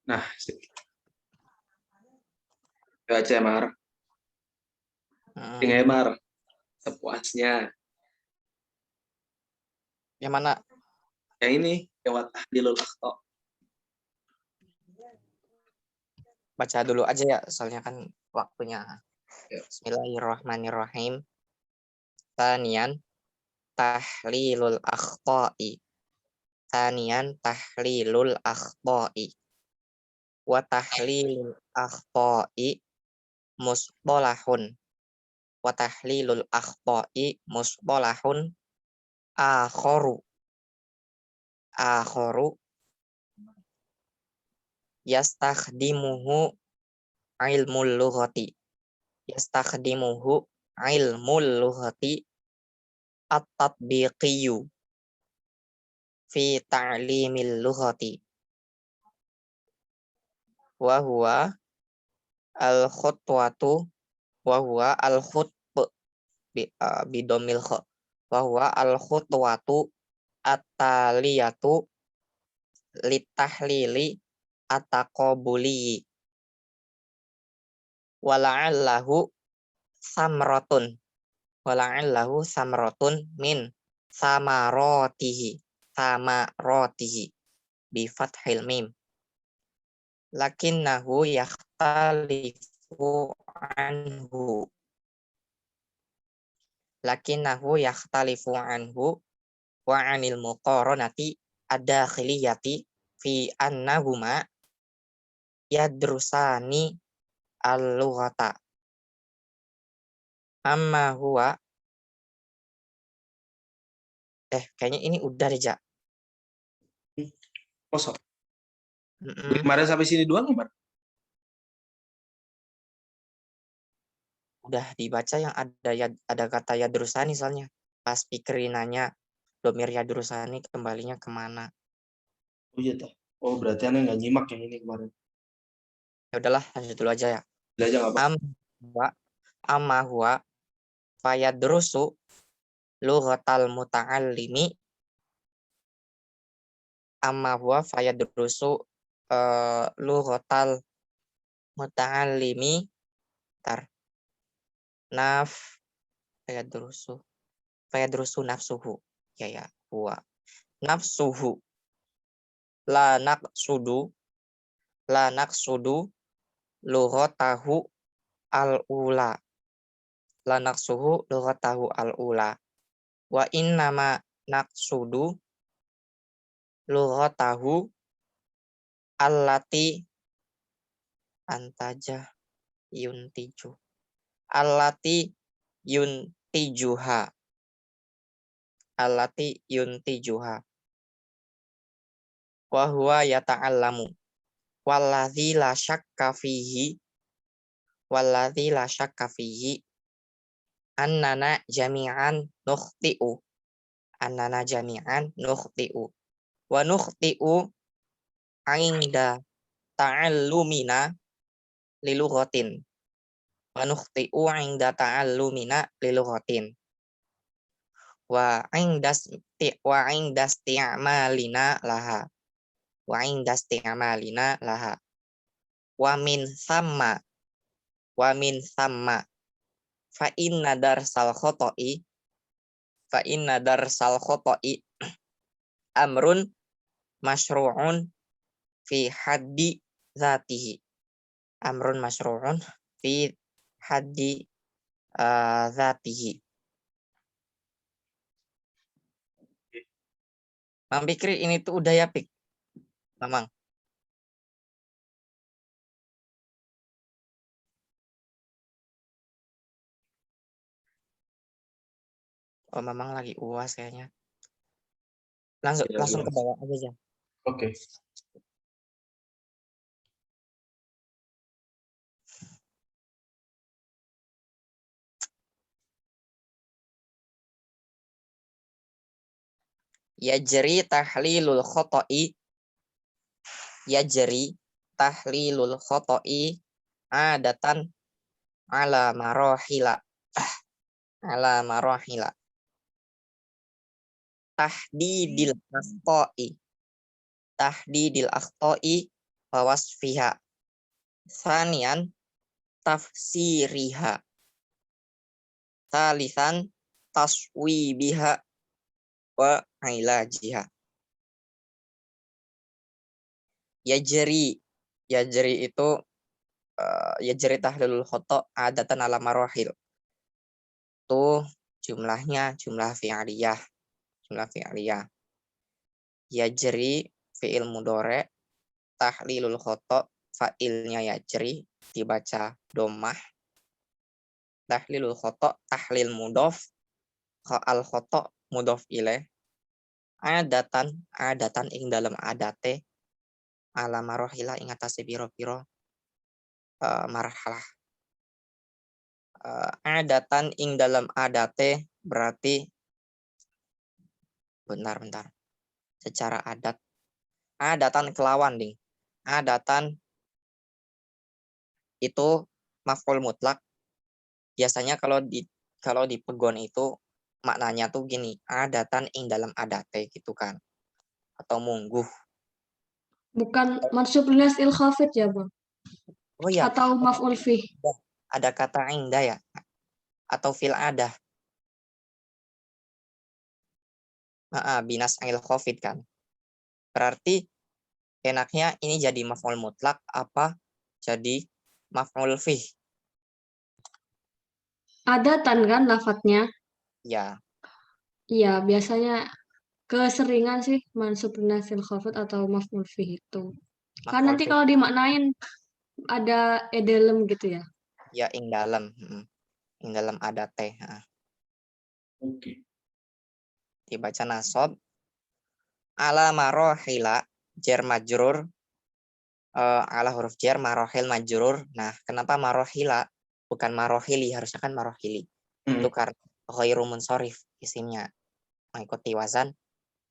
Nah, sip. Baca Mar, tinggal Mar, sepuasnya. Yang mana? Yang ini, yang tahlilul akhta. Baca dulu aja ya, soalnya kan waktunya. Ya. Bismillahirrahmanirrahim. Tanian tahlilul akhta'i. Tanian tahlilul akhta'i. Wa tahlilul akhta'i musbolahun. Wa tahlilul akhta'i musbolahun akhoru. Akhoru yastakhdimuhu ilmul lughati. Yastakhdimuhu ilmul lughati at-tatbiqiyyu fi ta'limil lughati. Wa huwa al-khutwatu wa huwa al-khutb bidomil kha. Wa huwa al-khutwatu at-taliyatu litahlili at-taqabuli. Wala'allahu samratun. Wala'allahu samratun min samaratihi. Samaratihi bi fathil mim. Lakinnahu yakhtalifu anhu. Lakinnahu yakhtalifu anhu wa anil muqaranati ad-dakhiliyati fi annahuma yadrusani al-lughata. Amma huwa kayaknya ini udah deh, Jak. Kosong. Kemarin sampai sini doang, Mar? Udah dibaca yang ada kata yadrusani soalnya. Pas Fikri nanya domir yadrusani kembalinya kemana. Oh iya toh. Oh berarti aneh nggak nyimak yang ini kemarin. Ya udahlah, lanjut dulu aja ya. Belajar apa? Amma huwa fayadrusu lughatal muta'allimi. Amma huwa fayadrusu lughatal muta'allimi. Fayadrusu nafsuhu. Ya huwa nafsuhu la naqsudu lughatahu al-ula. La naqsuhu lughatahu al-ula. Wa innama naqsudu lughatahu allati antaja yuntiju. Allati yuntijuha. Allati yuntijuha. Wa huwa yata'allamu. Walladzi la syakka fihi. Walladzi la syakka fihi. Annana jami'an nukhti'u. Annana jami'an nukhti'u. Wa nukhti'u inda ta'allumina lilughatin. Wa nukhti'u inda ta'allumina lilughatin. Wa inda isti'malina laha. Wa inda isti'malina laha. Wa min thamma fa inna darsal khoto'i amrun masyru'un fi haddi zatihi. Amrun masyru'un fi haddi zatihi. Mang Fikri ini tuh udah ya, Pik? Mamang. Oh, Mamang lagi UAS kayaknya. Langsung ke bawah aja. Oke. Yajri tahlilul khoto'i adatan ala marahila. Tahdidil akhta'i wa wasfiha. Sanian tafsiriha. Talisan taswibiha wa ilajiha. Yajri itu yajri tahlilul khoto adatan ala marohil. Itu jumlahnya jumlah fi'aliyah. Jumlah fi'aliyah. Yajri fi'il mudore, tahlilul khoto, fa'ilnya yajri, dibaca domah. Tahlilul khoto, tahlil mudof, al khoto, mudof ilaih. Adatan ing dalam adate, ala marohila ing atase piro-piro marhalah. Adatan ing dalam adate berarti bentar. Secara adatan kelawan ding. Adatan itu maf'ul mutlak. Biasanya kalau di pegon itu maknanya tuh gini, adatan ing dalam adate gitu kan. Atau mungguh. Bukan mansub linasil khafid ya, Bang? Oh ya, Atau maf'ul fih? ada kata inda ya. Atau fil adah. Binas angil khafid kan. Berarti enaknya ini jadi maf'ul mutlak apa jadi maf'ul fih? Adatan kan lafadznya? Ya, Iya, biasanya keseringan sih mansub linasil khafid atau maf'ul fih itu. Kan maf'ul nanti fih kalau dimaknain ada edelem gitu ya. ya ing dalam. Ing dalam adate. Oke. Dibaca nasob. Ala marohila jar majrur. Ala huruf jar marohil majrur. Nah, kenapa marohila bukan marohili, harusnya kan marohili. Itu karena ghairu munsharif isimnya mengikuti wazan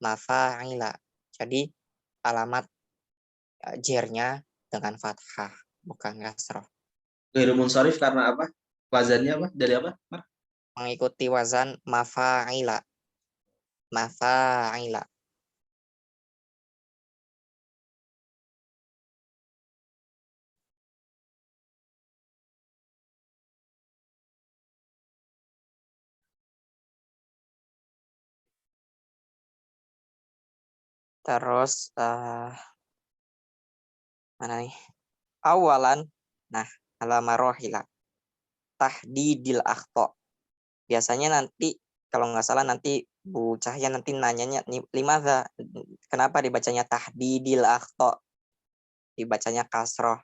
mafa'ila. Jadi alamat jarnya dengan fathah bukan kasroh. Ghairu munsharif karena apa? Wazannya apa? Dari apa? Mengikuti wazan mafa'ila. Mafa'ila. Terus mana nih? Awalan, nah ala marohila tahdidil akhto. Biasanya nanti kalau nggak salah nanti Bu Cahya nanti nanyanya limadza, kenapa dibacanya tahdidil akhto, dibacanya kasroh.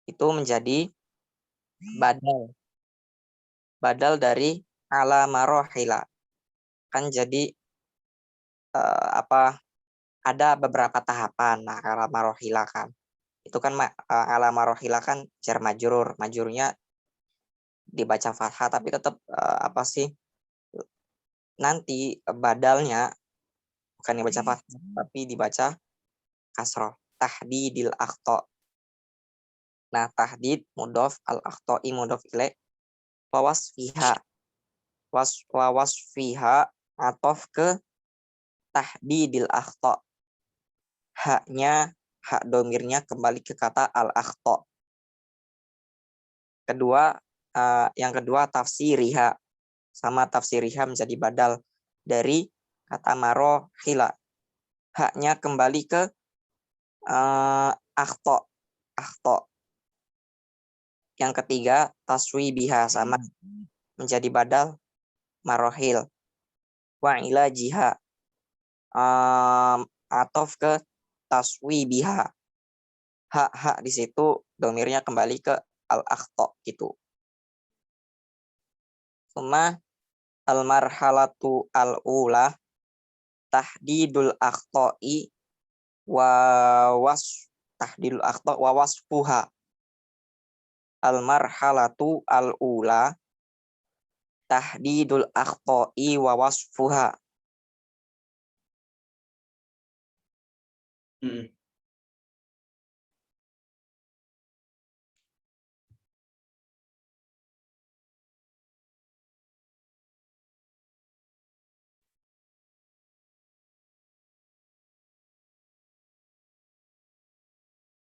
Itu menjadi badal dari ala marohila. Kan jadi ada beberapa tahapan. Nah, ala marohila kan itu kan ala marohila kan jar majrurnya dibaca fathah tapi tetap nanti badalnya bukan dibaca fathah tapi dibaca kasroh. Tahdidil akhto. Nah, tahdid mudof, al akhto'i mudof ilaih, wasfiha atof ke tahdidil akhto. Hak domirnya kembali ke kata al akhto. Yang kedua tafsiriha. Sama tafsiriha menjadi badal dari kata marohila. Haknya kembali ke akhto. Yang ketiga taswibiha, sama menjadi badal marohil. Wa ilajiha, atof ke taswibiha. Hak di situ domirnya kembali ke al akhto gitu. Suma al marhalatu al ula tahdidul akhto'i tahdidul akhto wa wasfuha. Al marhalatu al ula tahdidul akhto'i wa wasfuha.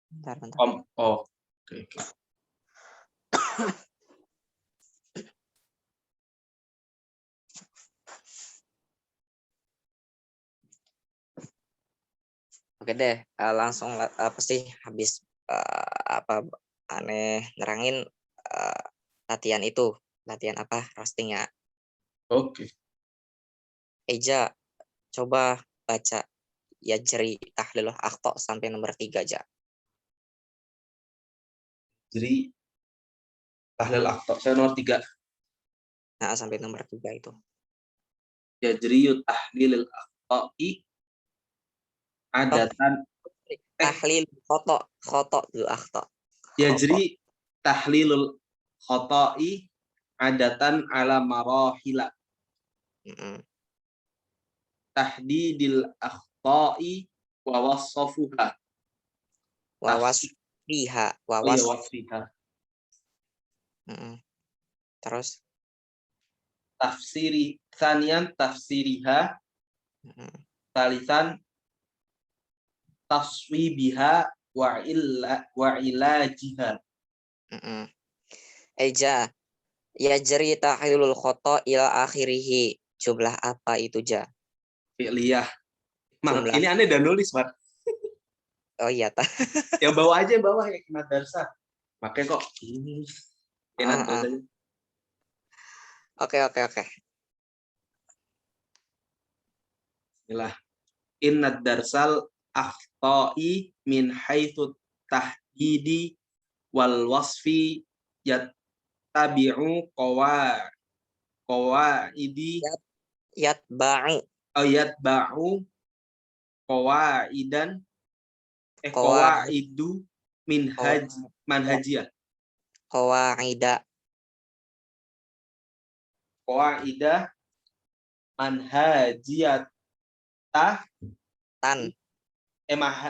Bentar. Oh, oke. Oke deh, langsung apa sih habis apa aneh nerangin latihan itu, latihan apa roastingnya. Oke. Eja, coba baca ya jeri tahlil akhta sampai nomor 3 aja. Jadi tahlil akhta saya nomor 3. Nah, sampai nomor 3 itu. Ya jeri tahlil akhta'i adatan Tahlil khoto dulu akhta. ya jeri tahlilul khata'i adatan ala marahila tahdidil akhta'i wa wasfuha. Wawasfiha, Oh iya, wasfiha. Terus Tafsiri sanian tafsiriha, talisan taswibiha wa ilajiha. Eja, ya jeri tahlilul khoto ila akhirihi. Jumlah apa itu, Ja? Fi'liyah. Jumlah. Ini aneh udah nulis, Mat. Oh iya, Yang bawah aja, bawah ya madrasah. Makanya kok ini enak bahasanya. Oke. Inilah innad darsal akhta'i min haitsu tahdidi wal wasfi yattabi'u qawaidi Yatba'u yatba'u qawaidu manhajiyah. Qawaidah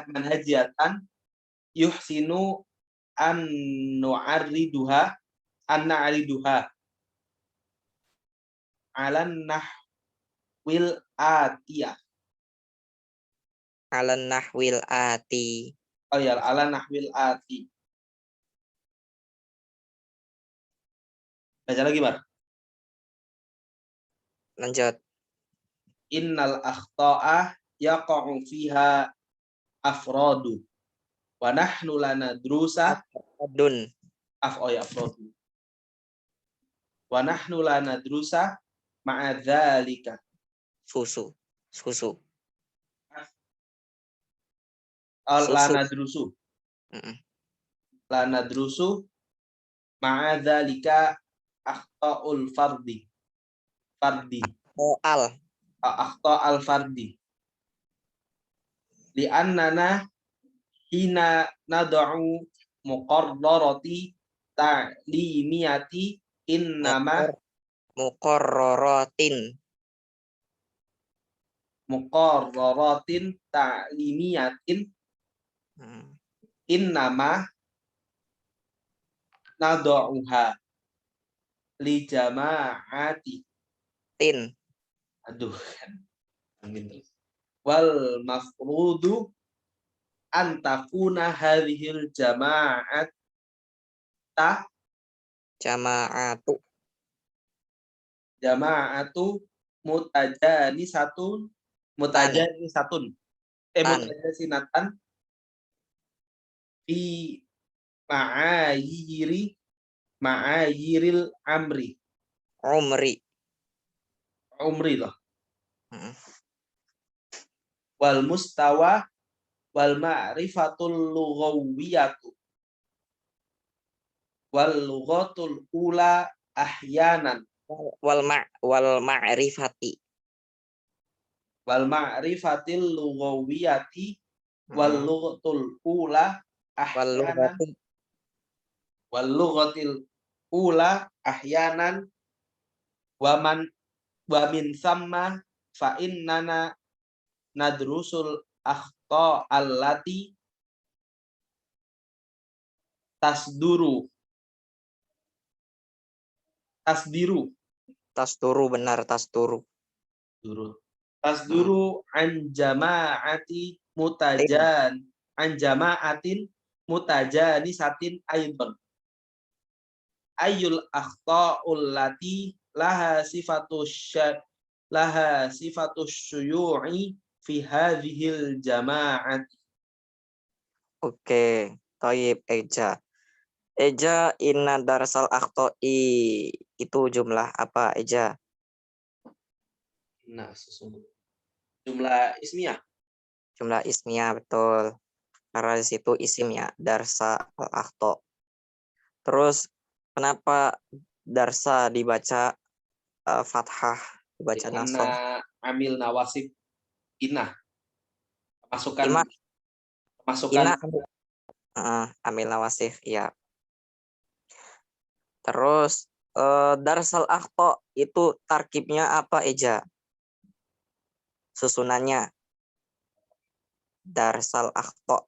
manhajiyatan yuhsinu an na'riduha alan nahwil atiyah. alan nahwil ati. Oh ya, alan nahwil ati. Baca lagi, Bar. Lanjut. Innal akhta'a yaqa'u fiha afradu wa nahnu lanadrusa Adun. afradu. Wa nahnu lanadrusa ma'a dzalika. Susu. Lanadrusu ma'a dzalika akhta'ul fardi. Akhta'al fardi. Li'annana hina nad'u muqarrarati ta'limiyati innama muqarraratin ta'limiyatin innama nad'uha li jama'ati wal mafrudu an takuna hadhil jama'atu mutajanisatun mutajasinatan fi ma'ayiril umri lah. Wal mustawa wal ma'rifatul lughawiyatu wal lughatul ula ahyanan wal ma'rifatil lughawiyati wal lughatul ula ahyanan wal lughatil ula ahyanan wa min samma fa innana nadrusul akhta allati tasdiru an jama'ati an jama'atin mutajanisatin aidon. Ayul akhta'ul lati laha sifatus syuyu'i fi hadhil jama'at. Oke, Toyib Eja. Eja inna darsal akhto'i itu jumlah apa Eja? Nah, sesungguhnya jumlah ismiyah. Jumlah ismiyah betul. Karena di situ isimnya darsa al akhto. Terus kenapa darsa dibaca fathah, dibaca Karena nasab? amil nawasib inah. Pemasukan Ima, pemasukan amil nawasih, ya. Terus darsal akhto itu tarkibnya apa Eja? Susunannya darsal akhto.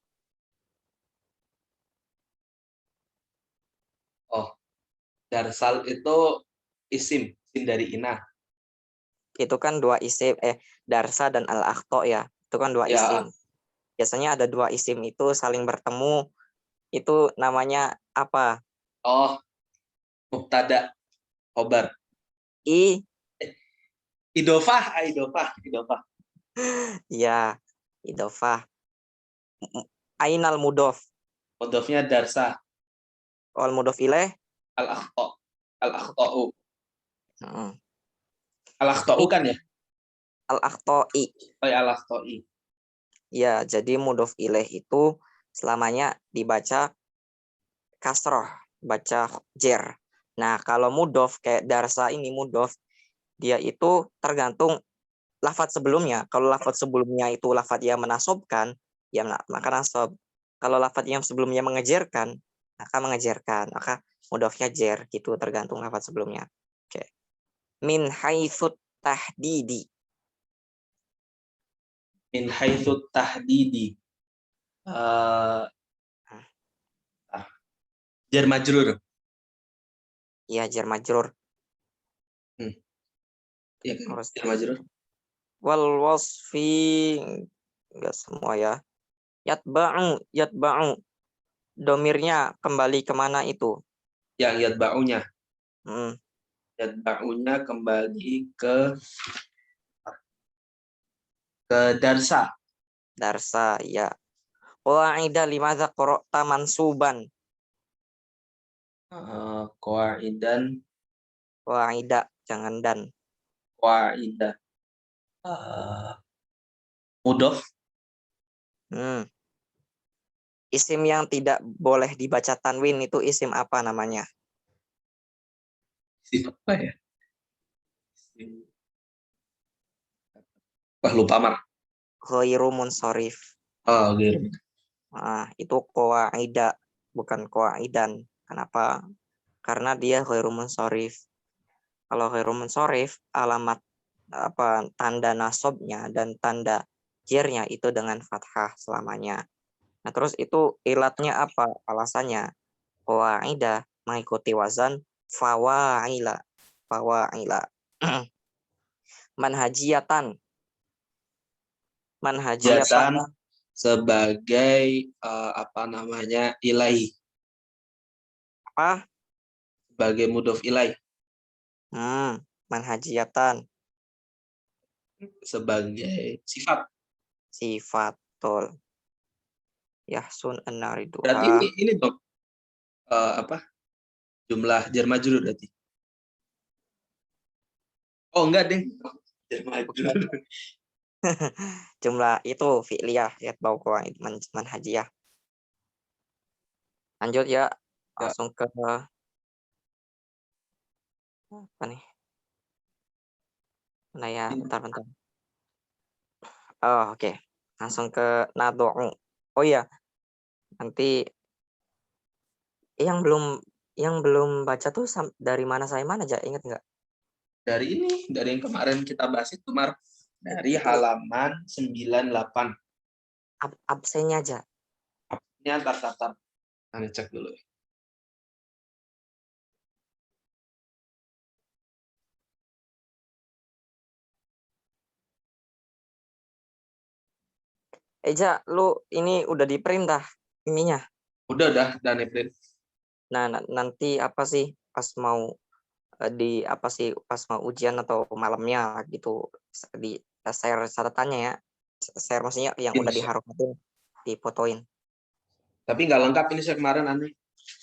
darsal itu isim dari inah. Itu kan dua isim, darsa dan al akhto ya. Itu kan dua Ya, isim. Biasanya ada dua isim itu saling bertemu, itu namanya apa? oh, mubtada, khobar. I, Idofah. ya, idofah. Ainal mudof. Mudofnya darsa, Wal mudof ilaih. al-akhta, al-akhta'u. Hmm. Al-akhta'u kan ya? Al akhto'i. Oh, ya, al-akhta'i. Ya, jadi mudof ilaih itu selamanya dibaca kasroh, baca jer. Nah, kalau mudof kayak darsa ini mudof, dia itu tergantung lafadz sebelumnya. Kalau lafadz sebelumnya itu lafadz yang menasobkan, ya maka nasab. Kalau lafadz yang sebelumnya mengejerkan, maka mengejerkan. Maka mudofnya jer, gitu tergantung lafadz sebelumnya. Oke. Min haitsut tahdidi. Min haitsu tahdidi. Jar majrur. Ya, jer majrur. Iya kan? Terus Jar majrur. wal wasfi, enggak semua ya. Yatba'u. Domirnya kembali kemana itu? Yang yatba'unya. Hmm. Yatba'unya kembali ke darsa. Darsa, ya. Wa'ida limadza qara'ta mansuban. Qaidan, Wa'ida, jangan dan. qaidah. Mudof. Isim yang tidak boleh dibaca tanwin itu isim apa namanya? Apa ya? Wah, lupa Mar. Ghairu munsharif. Oh, gitu. Nah, itu qawaida, bukan qawaidan. Kenapa? Karena dia ghairu munsharif. Kalau ghairu munsharif, alamat tanda nasabnya dan tanda jernya itu dengan fathah selamanya. Nah, terus itu ilatnya apa? Alasannya qawaida mengikuti wazan fawaila. Manhajiyatan. Jatan sebagai apa namanya, ilahi, Apa? sebagai mudof ilahi, Manhajiyatan. sebagai sifat. Sifat. Tol. Yahsun Berarti an-nariduha. ini dong apa, jumlah jar majrur berarti. Oh, enggak deh. Jar majrur. Jumlah itu fi'liyah ya bau qawaid manhajiyah. Lanjut ya, Ya. langsung ke apa nih? Mana ya? Bentar. Oh, oke. Langsung ke nadu'u. Oh iya, nanti yang belum baca tuh dari mana saya mana aja, inget nggak? Dari yang kemarin kita bahas itu, Mar. Dari Itu halaman 98. absennya aja. Ini tar. Nanti cek dulu. Eja, lu ini udah di print dah ininya. Udah April. Nah, nanti apa sih pas mau di apa sih pas mau ujian atau malamnya gitu di share catatannya ya. Share maksudnya yang udah diharumatin difotoin. Tapi nggak lengkap ini saya kemarin aneh.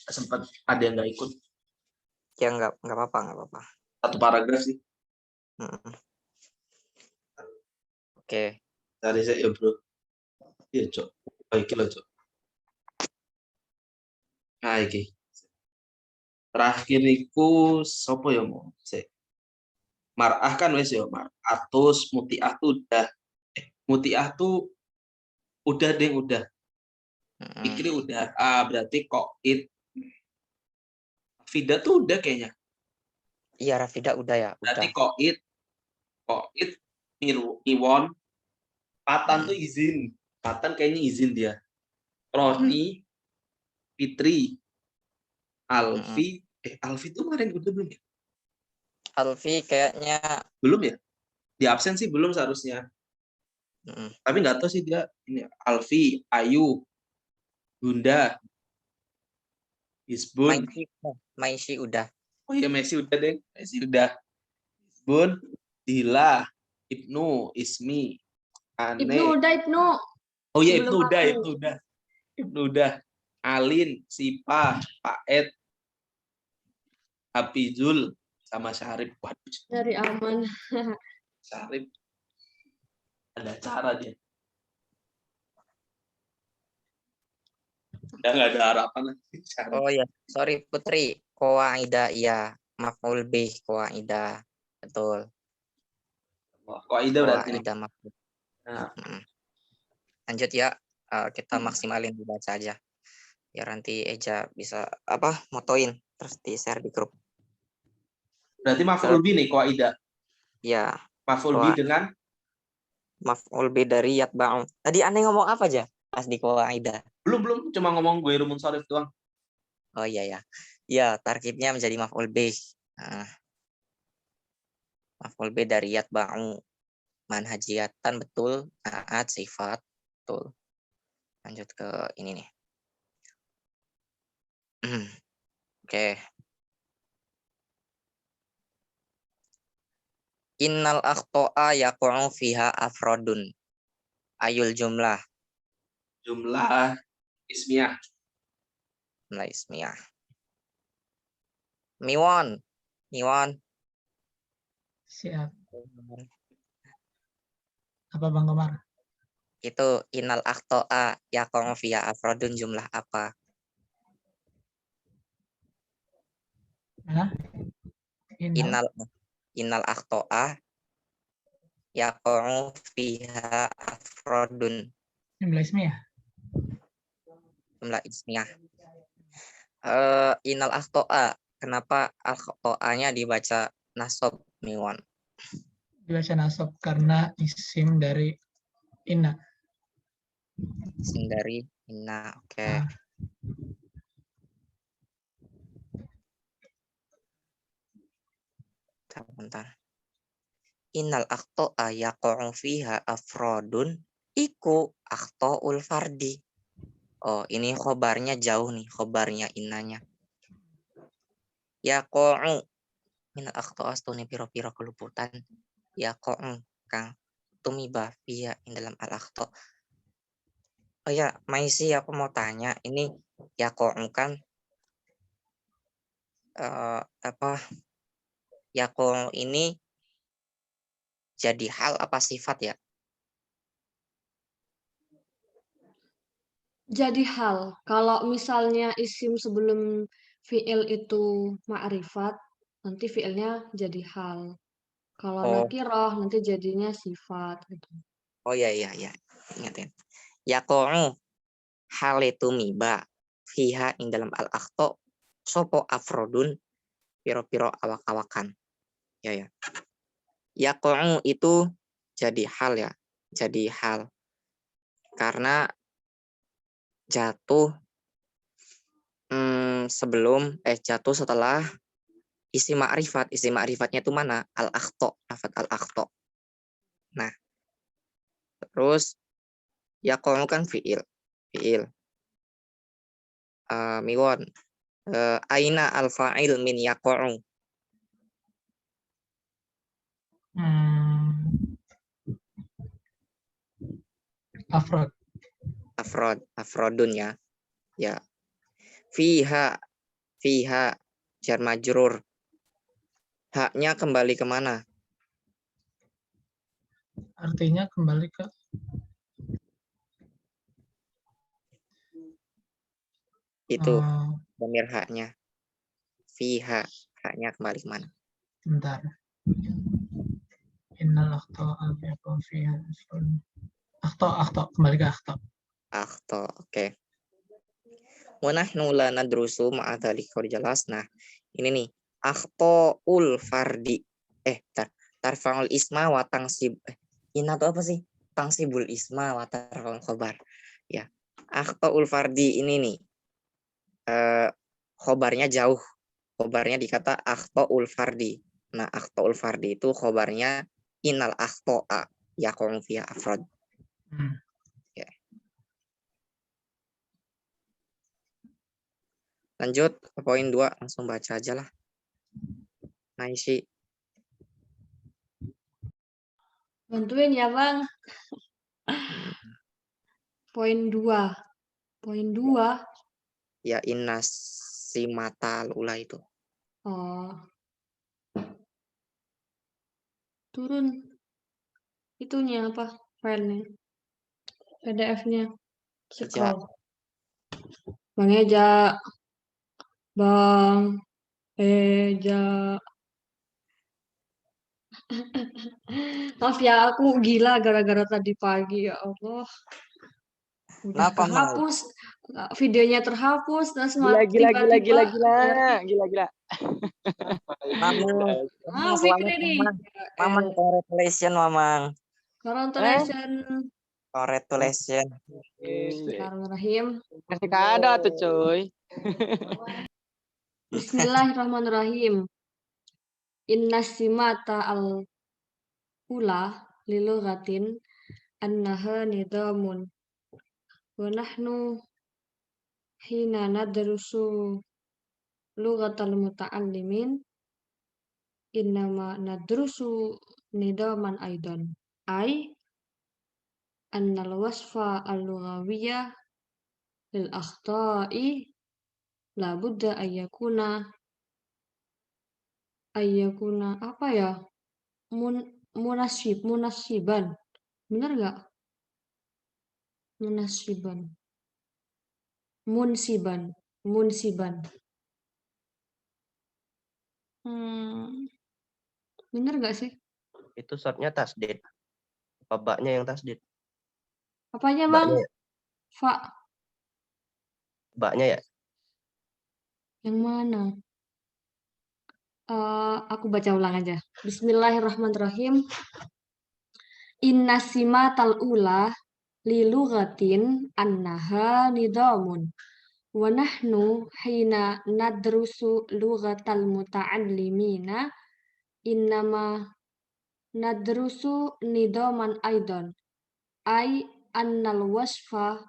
Sempat ada yang nggak ikut. Ya nggak apa-apa. Satu paragraf sih. Mm-mm. Oke. Tadi saya ya bro. Iya cok. Baik loh cok. Nah iki. Terakhir iku sopo ya mau? Mar'ah kan wes ya Mar'atus, Muti'ah tuh udah. Muti'ah tuh udah deh udah. Pikir udah. Berarti Qaid. Fida tuh udah kayaknya. Iya Rafida udah ya, Berarti udah. Qaid, Iwon, Patan tuh izin. Patan kayaknya izin dia. Roni, Fitri, Alfi. Alfi tuh kemarin udah belum ya? Alfi kayaknya Belum ya? Di absen sih belum seharusnya. Tapi nggak tahu sih dia ini Alfi, Ayu, Bunda, Isbun. Maisi udah. Oh iya Messi udah deh. Messi udah. Isbun, Dila, Ibnu, Ismi, Ibnu Ane. udah Ibnu. Oh iya Sebelum aku. Ibnu udah. Alin, Sipa, Paet, Hafizul, sama Syarif. Waduh, Dari aman. Syarif. Ada cara dia. Udah nggak ada harapan lagi. Oh ya, sorry Putri. Qaida ya, maf'ul bih qaida. Betul. Qaida berarti nih. Qaida maf'ul. Nah, Lanjut ya, kita maksimalin dibaca aja. Biar nanti Eja bisa apa motoin terus di share di grup. berarti maf'ul bih nih qaida. Ya, Maf'ul bih dengan maf'ul bih dari yatba'u. Tadi aneh ngomong apa aja pas di qaida? belum cuma ngomong gue rumun sorif doang. Oh iya ya. Ya, tarkibnya menjadi maf'ul bih. Maf'ul bih dari yatba'u. Manhajiyatan betul, naat sifat betul. Lanjut ke ini nih. Oke. Innal akhto'a yaqa'u fiha afrodun. Ayul jumlah. Jumlah ismiyah. Jumlah ismiyah. Miwon. Siap. Apa Bang Komar? Itu innal akhto'a yaqa'u fiha afrodun jumlah apa? Mana? Innal akhto'a yaqa'u fiha afrodun. Jumlah ismiyah. Jumlah ismiyah. Innal akhto'a. Kenapa akhto'anya dibaca nasab Miwon? Dibaca nasab karena isim dari inna. Isim dari inna. Oke. Bentar. Innal akhto'a yaqa'u fiha afrodun iku akhto'ul fardi. Oh, ini khobarnya jauh nih, khobarnya innanya. Yaqa'u min akhto'as tuni piro-piro keluputan. Yaqa'u kang tumiba fiha in dalam al akhto'. Oh ya, Maisi aku mau tanya, ini yaqa'u kan yaqa'u ini jadi hal apa sifat ya? Jadi hal. Kalau misalnya isim sebelum fi'il itu ma'rifat, nanti fi'ilnya jadi hal. Kalau nakiroh nanti jadinya sifat gitu. Oh iya. Ingatin. Yaqa'u hal itu miba fiha ing dalam al akhto sopo afrodun piro-piro awak-awakan. Ya. Yaqa'u itu jadi hal ya. Jadi hal. Karena jatuh jatuh setelah isi ma'rifat. Isi ma'rifatnya itu mana? Al akhto, lafaz al akhto. Nah, terus yaqa'u kan fi'il. Miwon. Aina al-fa'il min yaqa'u. Afrod. Afrodun ya. Ya. Fiha jar majrur. Haknya kembali kemana? Artinya kembali ke Itu dhamir haknya. Fiha haknya kembali kemana? bentar. Innal akhta'a yakun fiha asrun. Akhta kembali ke akhta. Akhta, oke. Wa nahnu la nadrusu ma'a dzalika jelas. Nah, ini nih. Akhtaul fardi. Tarfa'ul isma wa tangsib. Ini atau apa sih? Tangsibul isma wa tarfa'ul khobar. Ya. Akhtaul fardi ini nih. Khobarnya jauh. Khobarnya dikata akhtaul fardi. Nah, akhtaul fardi itu khobarnya innal akhta'a yaqa'u fiha afrad. Ya. Lanjut ke poin 2, langsung baca aja lah. Nah, isi. Bantuin ya, Bang. Poin 2. Poin 2. Ya innas simatal ula itu. Oh. Turun. Itunya apa? Filenya. PDF-nya. Scroll. Bang Eja. Bang Eja. Maaf ya, aku gila gara-gara tadi pagi. Ya Allah. Udah Kenapa, Mal? kehapus. Videonya terhapus. Terus Gila. Mamang, Fikri nih. Mamang, congratulations, Mamang. Congratulations. Congratulations. Bismillahirrahmanirrahim. Kasih kado tuh cuy. Bismillahirrahmanirrahim. Inna simata al-ula lilughatin annaha nidamun. Wa nahnu hina nadrusu lughatal muta'allimin innama nadrusu nidaman aidan. Ay annal wasfa al-lughawiyah lil akhta'i la budda ayyakuna apa ya? Munasiban. Benar nggak? Munsiban. Benar nggak sih? Itu shortnya tasdid. Apa baknya yang tasdid? Apanya, Bang? Baknya, Fa. baknya ya? Yang mana? Aku baca ulang aja. Bismillahirrahmanirrahim. Inna simatal ula lilughatin annaha nidamun. Wa nahnu hina nadrusu lughatal muta'allimina innama nadrusu nidaman aidan. Ay annal wasfa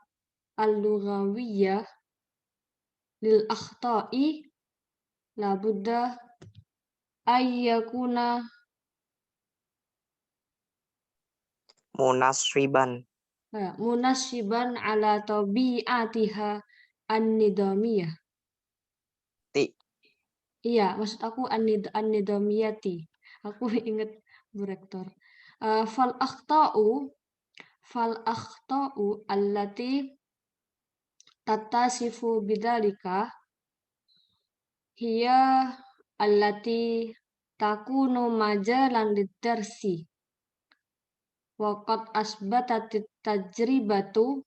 al-lughawiyah lil akhta'i la budda ayyakuna munasiban ala tabi'atiha an-nidamiyah. Iya, maksud aku an-nidamiyati. Aku ingat Bu Rektor. Fal akhta'u allati tattasifu bidzalika hiya allati takunu majalan lidarsi. Waqad asbatatit tajribatu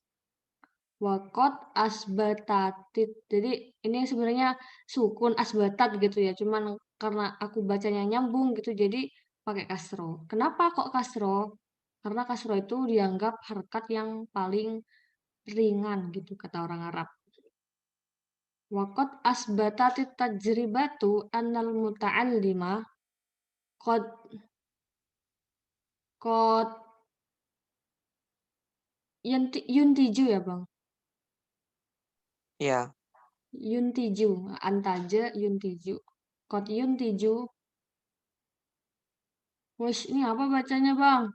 jadi ini sebenarnya sukun asbatat gitu ya, cuman karena aku bacanya nyambung gitu jadi pakai kasro. Kenapa kok kasro? Karena kasro itu dianggap harokat yang paling ringan gitu kata orang Arab. Waqad asbatatit tajribatu annal muta'allima qad yuntiju ya, Bang? Iya. yuntiju, antaja yuntiju. Kot yuntiju. Wih, ini apa bacanya, Bang?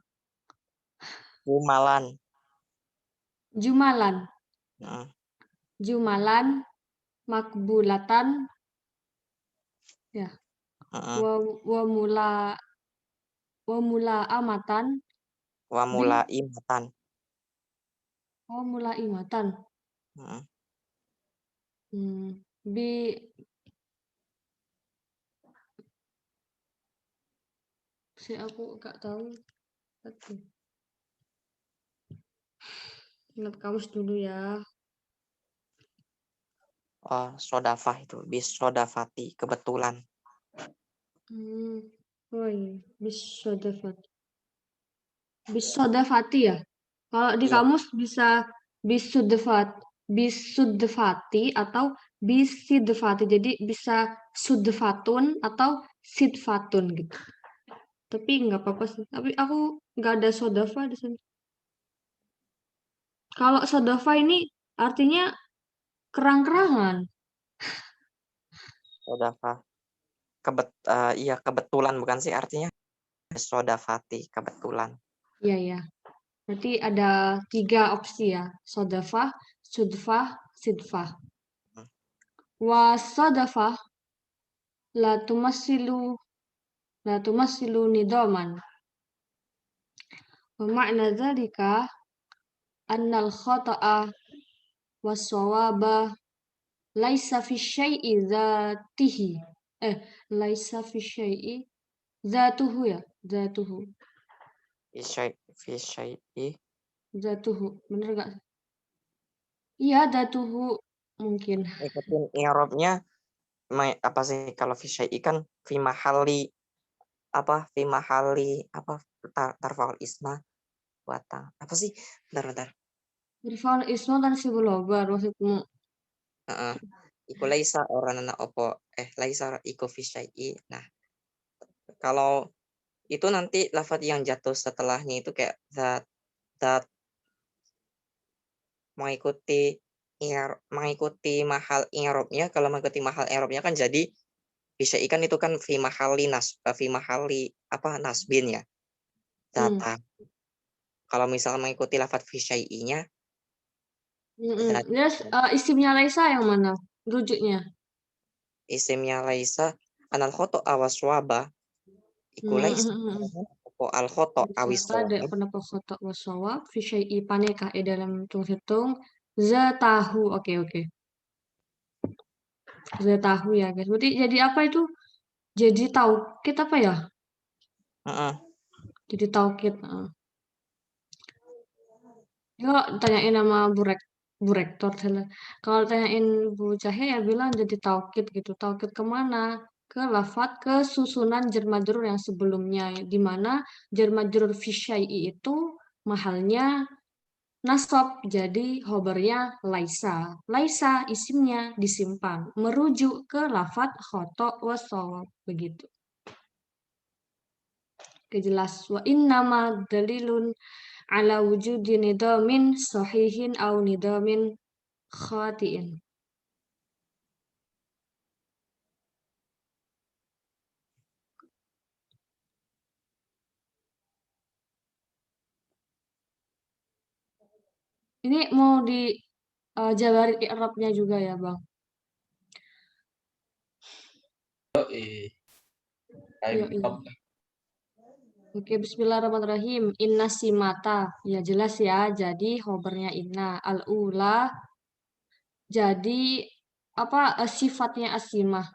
Jumalan. Jumalan. Heeh. Jumalan, makbulatan, ya. Heeh. Wa mula amatan, Wa mulai matan. wa mula imatan. Heeh. Bi aku gak tahu. Ingat kamus dulu ya. Oh, sodafah itu bis sodafati kebetulan. Oh iya, bisodafati ya. Kalau di Iya. kamus bisa bisudefati atau bisidefati. Jadi bisa sudefatun atau sidfatun gitu. Tapi nggak apa-apa sih. Tapi aku nggak ada sodafa di sini. Kalau sodafa ini artinya kerang-kerangan. Sodafah. Iya kebetulan bukan sih artinya sodafati kebetulan. Iya ya. Berarti ada 3 opsi ya. Sodafah, sudfah, sidfah. Wa sodafah la tumasilu nidoman. Wa ma'na dzalika annal khata'a was-shawaba laisa fi syai'i dzatihi. Laisa fi syai'i dzatuhu ya, dzatuhu. Fisyai. Dzatuhu. Bener gak? Iya, dzatuhu mungkin. Ikutin i'rabnya apa sih kalau fisyai kan fi mahali tarfa'ul isma watang. Apa sih? Bentar. Irfan isma dan sibulobar maksudmu. Heeh. Iku laisa orangana opo laisa iku fisyai. Nah, kalau itu nanti lafaz yang jatuh setelahnya itu kayak that mengikuti mahal i'rabnya. Kalau mengikuti mahal i'rabnya kan jadi bisa ikan itu kan fi mahali nasbin ya. Data. Kalau misalnya mengikuti lafaz fi syai'inya Terus isimnya Laisa yang mana? Rujuknya. isimnya laisa anal khoto awaswaba iku laisa al khoto awiswaba. Ada pendapat khotok wasawab fi syai'i paneka dalam hitung zatahu. Oke. Zatahu ya guys. Berarti jadi apa itu? Jadi taukid apa ya? Heeh. Jadi taukid. Kalau tanyain sama Bu Rektor, kalau tanyain Bu Cahya ya bilang jadi taukid gitu. Taukid kemana? Ke lafat, ke susunan jar majrur yang sebelumnya. Di mana jar majrur fi syai'i itu mahalnya nasab. Jadi khobarnya laisa. Laisa isimnya disimpan. Merujuk ke lafat khoto wasawab. Begitu. Kejelas. Wa innama dalilun ala wujudi nidamin sahihin au nidamin khatiin. Ini mau dijabarin i'rabnya juga ya, Bang? Yoi. Oke, bismillahirrahmanirrahim. Inna simata. Ya jelas ya, jadi khobarnya inna. Al-ula. Jadi apa sifatnya asimah.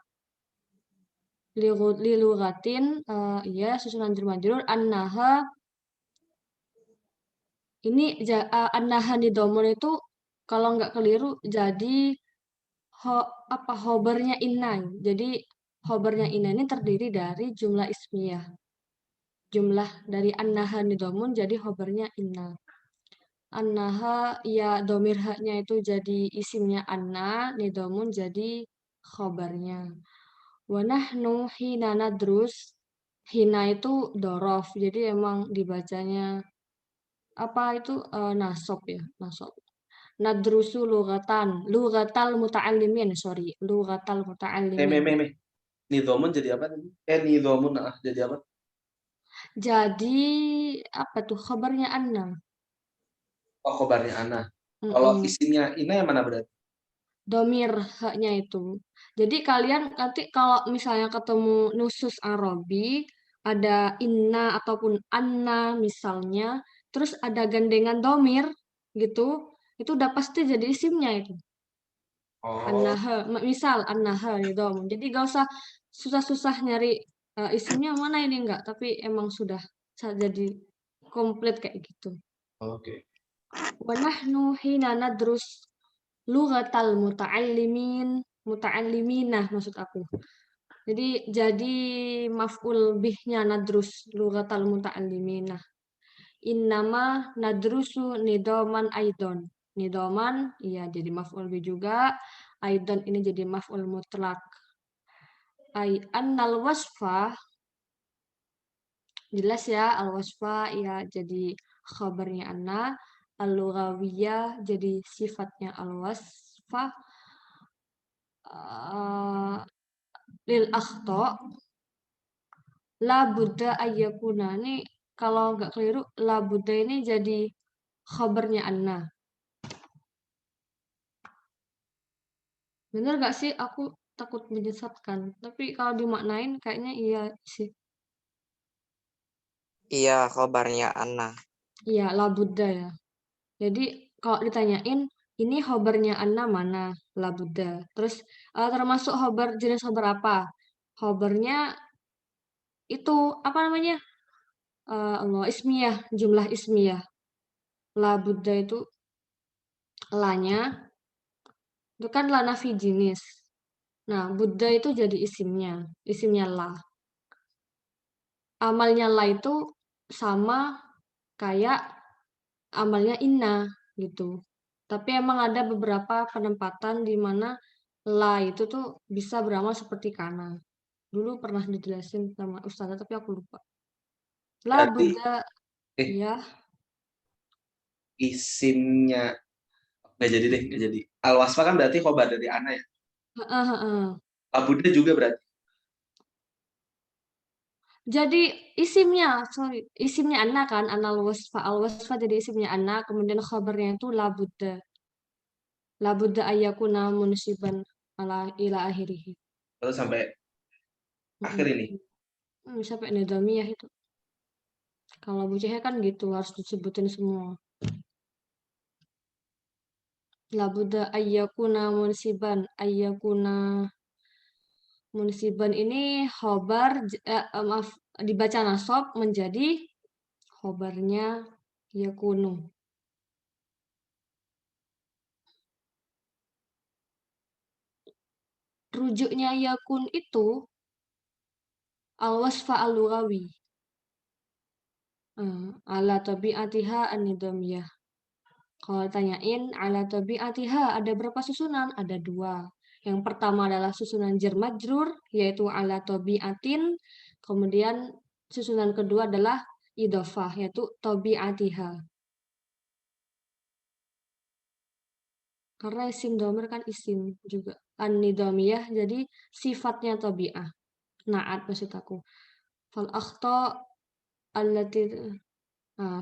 Lilugatin. Ya, susunan jar majrur. Annaha. Ini annaha nidomun itu kalau nggak keliru jadi khobarnya inna. Jadi khobarnya inna ini terdiri dari jumlah ismiyah. Jumlah dari annaha nidomun jadi khobarnya inna. Annaha ya domir haknya itu jadi isimnya anna, nidomun jadi khobarnya. Wa nahnu hina nadrus. Hina itu dorof, jadi emang dibacanya apa itu nasab ya, nasab. nadrusu lughatal muta'allimin, sorry, lughatal muta'allimin. Nidhomun jadi apa tadi? Nidhomun jadi apa? Jadi apa tuh khabarnya anna? Oh, khobarnya ana. Kalau Mm-mm. isimnya ina yang mana berarti? Domir haknya itu. Jadi kalian nanti kalau misalnya ketemu nusus Arabi, ada inna ataupun anna misalnya, terus ada gandengan domir gitu, itu udah pasti jadi isimnya itu. Oh, Annaha, misal annaha gitu. Jadi gak usah susah-susah nyari isimnya mana ini enggak, tapi emang sudah jadi komplit kayak gitu. oke. Wa nahnu hina nadrus lughatal muta'alliminah maksud aku. Jadi maf'ul bihnya nadrus lughatal muta'alliminah. Innama nadrusu nidoman aidon. Nidoman iya jadi maf'ul bih juga. Aidon ini jadi maf'ul mutlak. Ai annal wasfa jelas ya al wasfa ya jadi khabarnya anna, al lughawiyah jadi sifatnya al wasfa, lil akhto la buddha ayyakuna nih kalau nggak keliru la buddha ini jadi khabarnya anna. Bener gak sih? Aku takut menyesatkan. Tapi kalau dimaknain kayaknya iya sih. Iya, khobarnya Anna. Iya, la buddha ya. Jadi kalau ditanyain ini khobarnya anna mana? La buddha. Terus termasuk khobar jenis khobar apa? Khobarnya itu apa namanya? Allah ismiyah, jumlah ismiyah. La Buddha itu lanya itu kan la nafi jenis. Nah, Buddha itu jadi isimnya la. Amalnya la itu sama kayak amalnya inna gitu. Tapi emang ada beberapa penempatan di mana la itu tuh bisa beramal seperti kana. Dulu pernah dijelasin sama ustazah tapi aku lupa. La Berarti Buddha ya. isimnya nggak jadi deh, nggak jadi. Al wasfa kan berarti khobar dari ana ya. Heeh, heeh. Abuda juga berarti. Jadi isimnya anna kan, anal wasfa, al wasfa jadi isimnya anna, kemudian khabarnya itu la budda ayyakuna munsiban ala ila akhirih. Terus sampai akhir ini. Sampai nidamiyah itu. Kalau bucihnya kan gitu, harus disebutin semua. La budda ayyakuna munsiban ini khobar, maaf, dibaca nasab menjadi khobarnya yakunu. Rujuknya yakun itu al-wasfa al-lughawi. Ala tabi'atiha an-nidamiyah. Kalau tanyain ala tabi'atiha ada berapa susunan? Ada 2. Yang pertama adalah susunan jar majrur yaitu ala tabi'atin. Kemudian susunan kedua adalah idhofah yaitu tabi'atiha. Karena isim dhamir kan isim juga. An-nidamiyah jadi sifatnya tabi'ah. Naat maksud aku. Fal akhta allati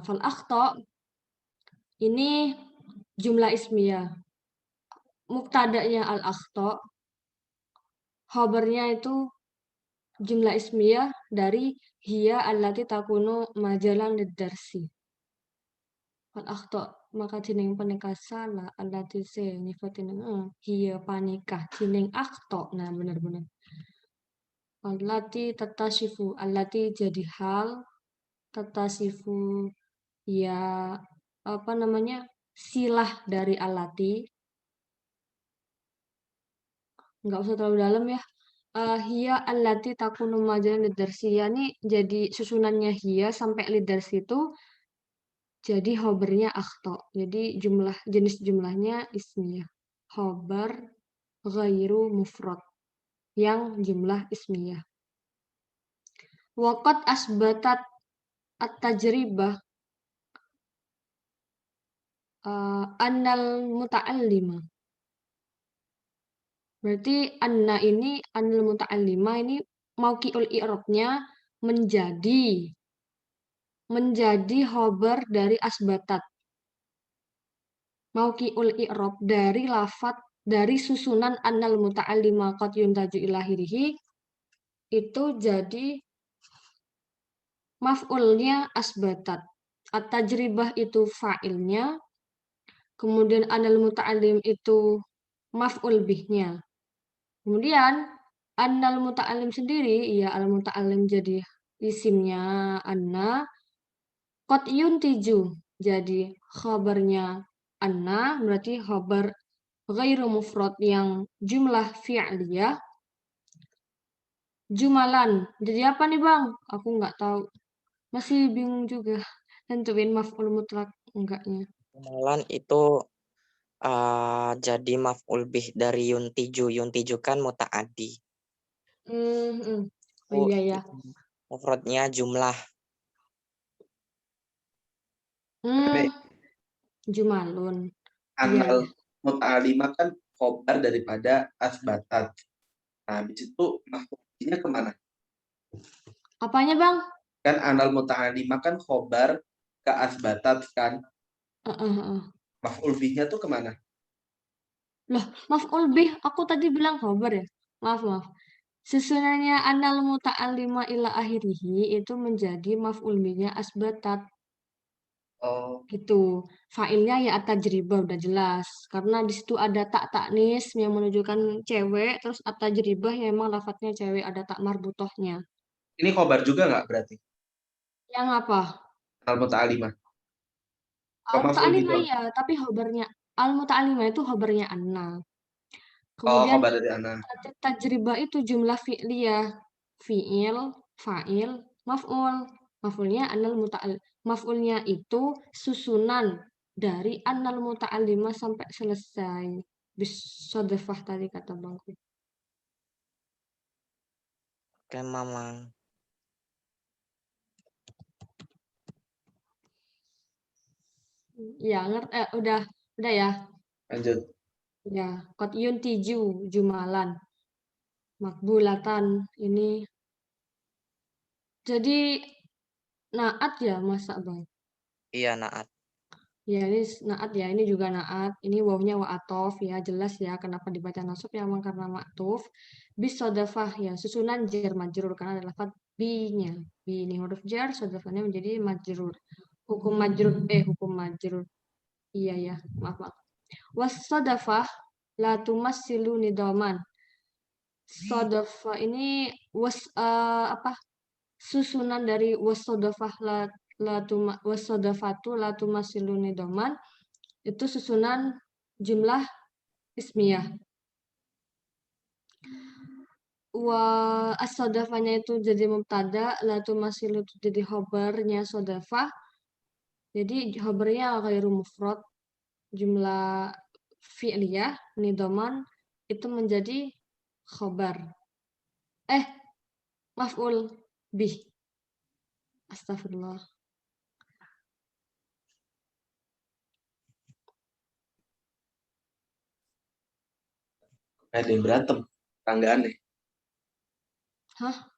fal akhta ini jumlah ismiyah. Muktadanya al-akhta, khabarnya itu jumlah ismiyah dari hiya allati takunu majalan lidarsi. Al-akhta maka jining panika salah allati se nifatin hiya panikah jining akhta. Nah, benar-benar. Allati tatasifu, allati jadi hal, tatasifu ya apa namanya? Silah dari allati. Nggak usah terlalu dalam ya. Hiya allati takunu majalan lidarsi. Ya nih jadi susunannya hiya sampai lidarsi itu jadi khobarnya akhto. Jadi jenis jumlahnya ismiyah. Khobar ghairu mufrad yang jumlah ismiyah. Waqat asbatat at-tajribah annal muta'allima. Berarti anna ini, annal muta'allima ini mauqi'ul i'rabnya menjadi khobar dari asbatat. Mauqi'ul i'rab dari lafat dari susunan annal muta'allima qad yuntaju ila akhirih itu jadi maf'ulnya asbatat. At-tajribah itu fa'ilnya, kemudian annal muta'allim itu maf'ul bihnya. Kemudian annal muta'allim sendiri, ya al muta'allim jadi isimnya anna, qad yuntiju jadi khabarnya anna, berarti khabar ghairu mufrad yang jumlah fi'liyah. Jumalan, jadi apa nih Bang? Aku nggak tahu. Masih bingung juga. Tentuin maf'ul mutlak enggaknya. Jumalan itu jadi maf'ul bih dari yuntiju. Yuntiju kan muta'addi. Oh iya ya. Mufradnya jumlah. Jumalun. Annal Iya. muta'allimah kan khobar daripada asbatat. Nah, habis itu maf'ulnya kemana? Apanya Bang? Kan annal muta'allimah kan khobar ke asbatat kan. Maf'ul bihnya tuh kemana? Loh, maf'ul bih, aku tadi bilang khobar ya? Maaf. Susunannya annal muta'allima ila akhirihi itu menjadi maf'ul bihnya asbatat. Oh, Gitu. Fa'ilnya ya at-tajribah udah jelas. Karena di situ ada tak taknis yang menunjukkan cewek, terus at-tajribah yang emang lafadznya cewek, ada tak marbutohnya. ini khobar juga nggak berarti? Yang apa? Annal muta'allimah. Maf'ul Al-muta'allimah bih. ya, tapi khobarnya al-muta'allimah itu khobarnya anna. Oh, Kemudian khobar dari ana. tajribah itu jumlah fi'liyah. Fi'il, fa'il, maf'ul. Maf'ulnya annal muta'al. Maf'ulnya itu susunan dari annal muta'allimah sampai selesai. Bis sodefah tadi kata Bangku. Oke, Mamang. Ya, udah ya. Lanjut. Ya, qad yuntiju jumalan. Makbulatan ini jadi naat ya masa Bang? Iya, naat. Ya, ini naat ya, ini juga naat. Ini wawnya wa atof ya, jelas ya kenapa dibaca nasab ya memang karena maktuf. Bis sodafah ya, susunan jar majrur karena ada lafaz bi-nya. Bi ini huruf jar, sodafahnya menjadi majrur. Hukum majrur. Iya ya, maaf. Was sodafah la tumassilu nidoman. Sodafah ini susunan dari wasodafah wasodafatu la tumasilu nidoman itu susunan jumlah ismiyah. Wa as-sodafahnya itu jadi mubtada, la tumasilu itu jadi khobarnya sodafah. Jadi khobarnya ghairu mufrad, jumlah fi'liyah, nidoman itu menjadi khobar. Maf'ul bih. Astagfirullah. Ada yang berantem. Tanggaannya. Hah?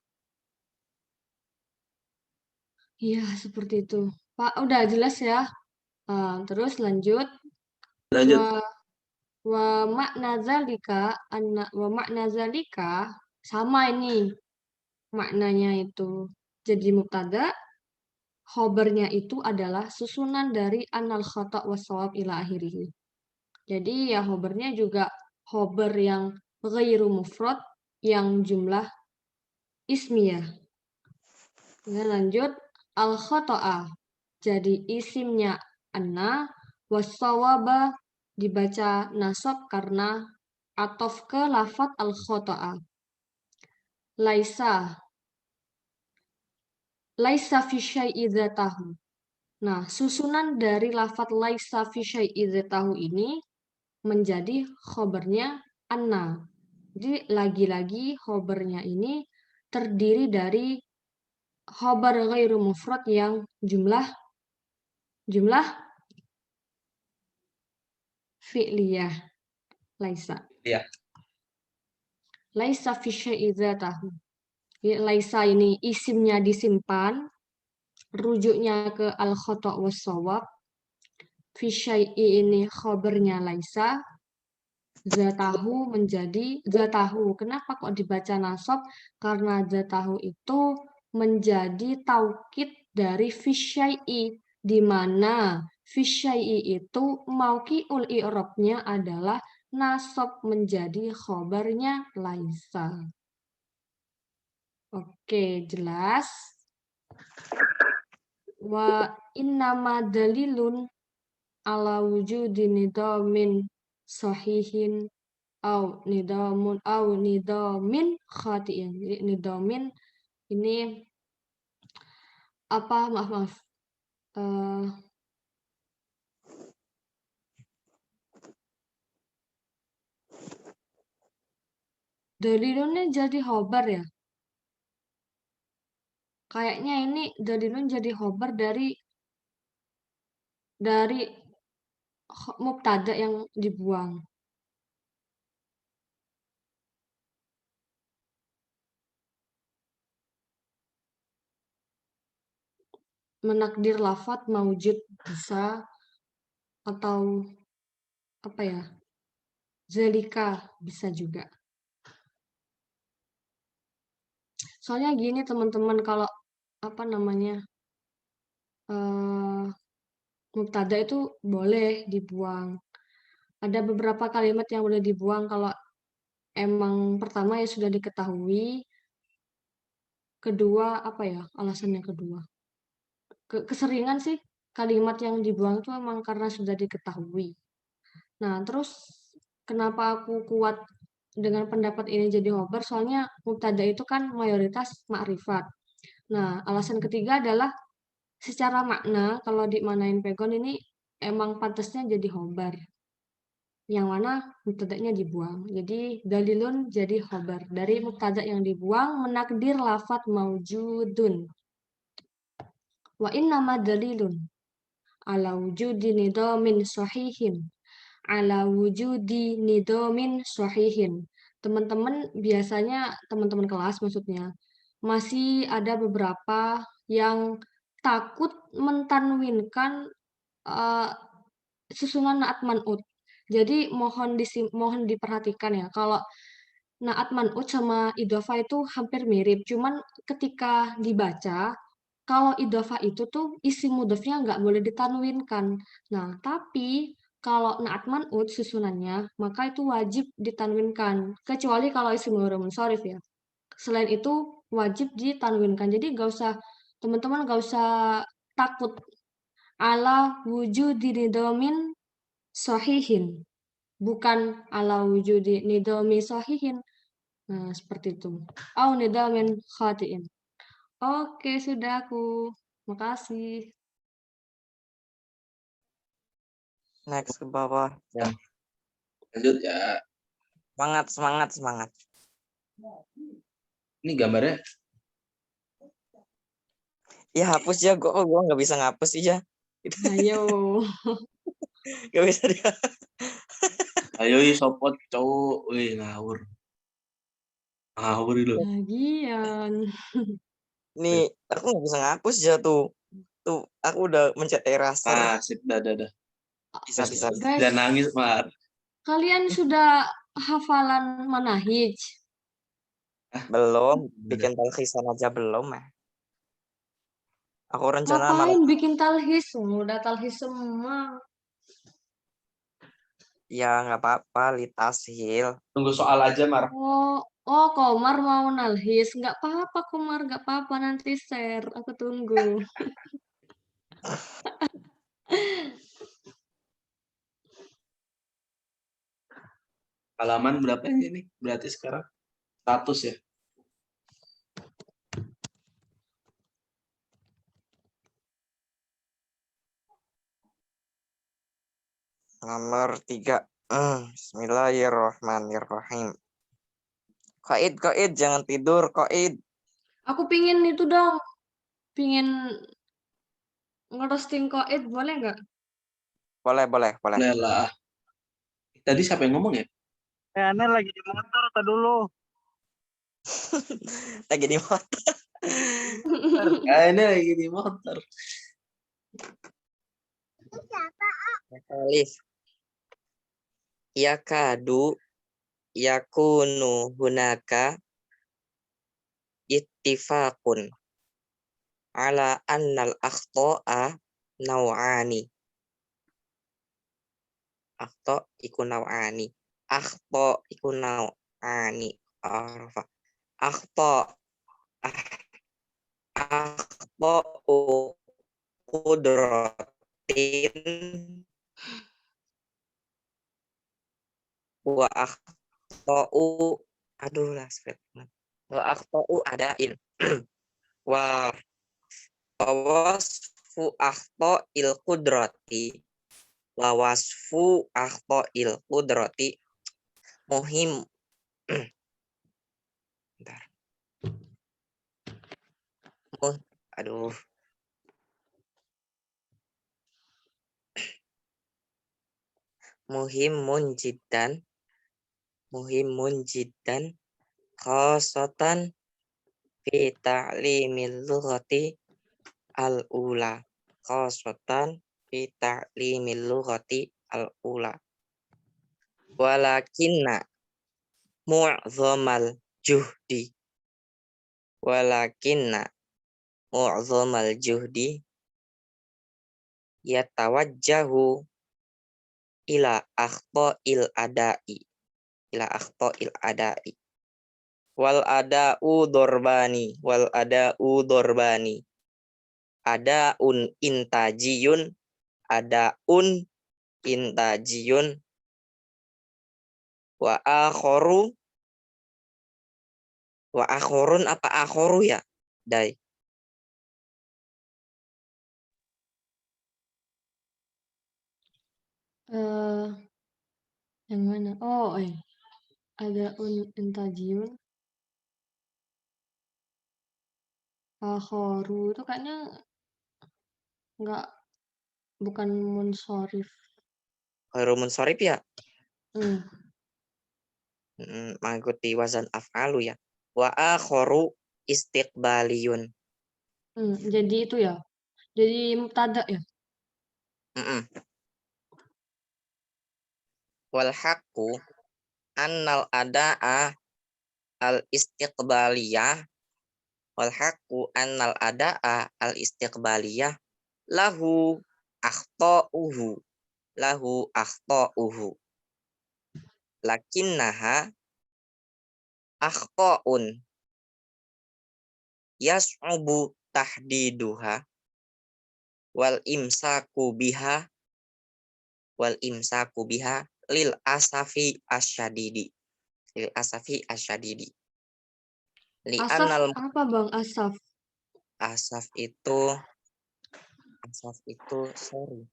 Iya, seperti itu. Pak, udah jelas ya. Terus lanjut. Lanjut. Wa makna zalika sama ini maknanya itu. Jadi mubtada, khobarnya itu adalah susunan dari anal khata' wassawab ila akhirih. Jadi ya khobarnya juga khobar yang ghairu mufrad yang jumlah ismiyah. Nah, lanjut al khata'a. Jadi isimnya anna, wassawaba dibaca nasab karena atof ke lafat al khata'a. Laisa fi syai'i dzatahu. Nah, susunan dari lafat laisa fi syai'i dzatahu ini menjadi khobarnya anna. Jadi lagi-lagi khobarnya ini terdiri dari khobar ghairu mufrad yang jumlah fi'liyah. Laisa. Iya. Laisa fi syai'i dzatahu. Laisa ini isimnya disimpan, rujuknya ke al-khata' was-shawab. Fi syai'i ini khabarnya laisa. Zatahu menjadi zatahu. Kenapa kok dibaca nasab? Karena zatahu itu menjadi taukid dari fi syai'i, di mana fi syai'i itu mauqi'ul i'rabnya adalah nasab menjadi khabarnya laisa. Oke, jelas. Wa innama dalilun ala wujudi nidamin sahihin au nidamin khati'in. Jadi nidamin ini apa? Maaf. Dalilunnya jadi khobar ya. Kayaknya ini dalilun jadi khobar dari mubtada yang dibuang. Menakdir lafat maujud bisa, atau apa ya, zalika bisa juga. Soalnya gini teman-teman, kalau apa namanya, mubtada itu boleh dibuang. Ada beberapa kalimat yang boleh dibuang kalau emang pertama ya sudah diketahui, kedua apa ya, alasan yang kedua, keseringan sih kalimat yang dibuang itu emang karena sudah diketahui. Nah, terus kenapa aku kuat dengan pendapat ini jadi khobar? Soalnya mubtada itu kan mayoritas ma'rifat. Nah, alasan ketiga adalah secara makna, kalau dimanain pegon ini emang pantasnya jadi khobar. Yang mana mubtada'nya dibuang. Jadi dalilun jadi khobar. Dari mubtada yang dibuang menakdir lafat maujudun. Wa innama dalilun ala wujudi nidamin sahihin. Ala wujudi nidamin sahihin. Teman-teman biasanya, teman-teman kelas maksudnya, masih ada beberapa yang takut mentanwinkan susunan naat man'ut. Jadi mohon diperhatikan ya, kalau naat man'ut sama idhofah itu hampir mirip, cuman ketika dibaca, kalau idhofah itu tuh isim mudhofnya nggak boleh ditanwinkan. Nah, tapi kalau naat man'ut susunannya, maka itu wajib ditanwinkan, kecuali kalau isim mudhari munsharif ya. Selain itu wajib ditanwinkan. Jadi teman-teman nggak usah takut ala wujudi nidomin sahihin, bukan ala wujudi nidomi sahihin. Nah, seperti itu. Au nidomin khatiin. Oke, sudah aku. Makasih. Next ke bawah. Ya. Lanjut ya. Semangat. Ini gambarnya. Ya hapus ya, gua nggak bisa ngapus sih ya. Ayo. Nggak bisa dia. Ayo sopot cowok. Wih, ngawur. Ngawur itu. Lagian. Nih, aku nggak bisa ngapus ya tuh. Tuh, aku udah mencet eraser. Sip, dah. Bisa. Guys, Dan nangis, Mar. kalian sudah hafalan manahij? Belum, bikin talkisan aja belum ya. Aku rencana malam Ngapain bikin talhis? Udah talhis semua. ya nggak apa-apa, litashil. Tunggu soal aja, Mar. Oh, Komar mau nalhis. Nggak apa-apa, Komar. Nggak apa-apa. Nanti share. Aku tunggu. Halaman berapa ini? Berarti sekarang 100 ya? Nomor 3. Bismillahirrahmanirrahim. Koid, jangan tidur, koid. Aku pingin itu dong. Pingin ngerosting koid, boleh nggak? Boleh. Boleh lah. Tadi siapa yang ngomong ya? Aneh lagi di motor tadi dulu. Lagi di motor. Ini lagi di motor. Alif. Yakadu yakunu hunaka ittifaqun ala annal akhta'a naw'ani. Akhta iku naw'ani. Akhta iku naw'ani. Arfa. Akhta akhta'u qudratin wa akhta'u aduh lah script. Wa akhta'u adain. Wa wasfu akhta'il qudrati wa wasfu akhta'il qudrati muhim. Bentar. Aduh. Muhimun jiddan khasatan fi ta'limil lughati al-ula. Khasatan fi ta'limil lughati al-ula. Walakinna mu'zamal juhdi yatawajjahu ila akhta'il ada'i wal ada'u dorbani adaun intajiyun wa akhorun apa akhoru ya Dai? Yang mana? Oh, ada intajiyun. Akhoru itu kayaknya bukan munsorif. Khairu munsorif ya? Hmm. Mengikuti wazan af'alu ya. Wa akhoru istiqbaliyun. Jadi itu ya. Jadi mubtada ya. Wal haqqu annal ada'a al istiqbaliyah wal haqqu annal ada'a al istiqbaliyah lahu akhta'uhu lakinnaha akhta'un yas'ubu tahdiduha wal imsaku biha lil asafi asyadidi li Asaf anal apa Bang? Asaf. asaf itu sorry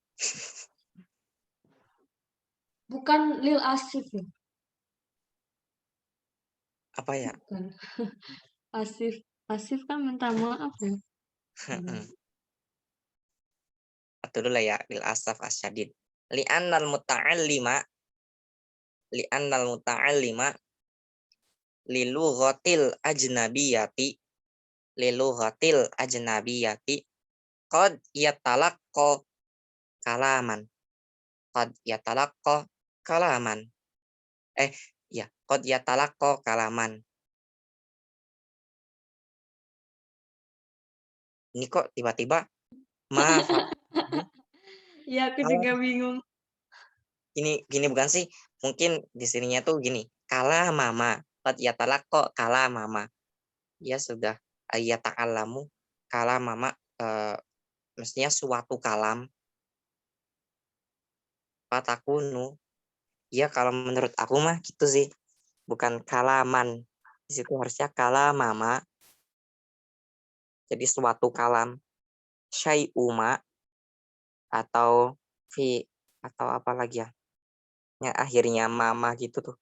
Bukan lil asif ya. apa ya? Bukan. Asif kan minta maaf ya. Atau dulu ya lil asaf asyadid li annal muta'allima lilughatil ajnabiyati qad yatalaqqa kalaman qad yatalaqqa kalaman. Ini kok tiba-tiba maaf. Ya, aku juga bingung. Gini bukan sih? Mungkin di sininya tuh gini. Kala mama. Qad yatalaqqa kala mama. Ya sudah ayata'allamu kala mama mestinya suatu kalam. Fatakunu. Ya kalau menurut aku mah gitu sih. Bukan kalaman. Di situ harusnya kala mama. Jadi suatu kalam. Syai'uma atau fi atau apa lagi ya? Yang akhirnya mama gitu tuh.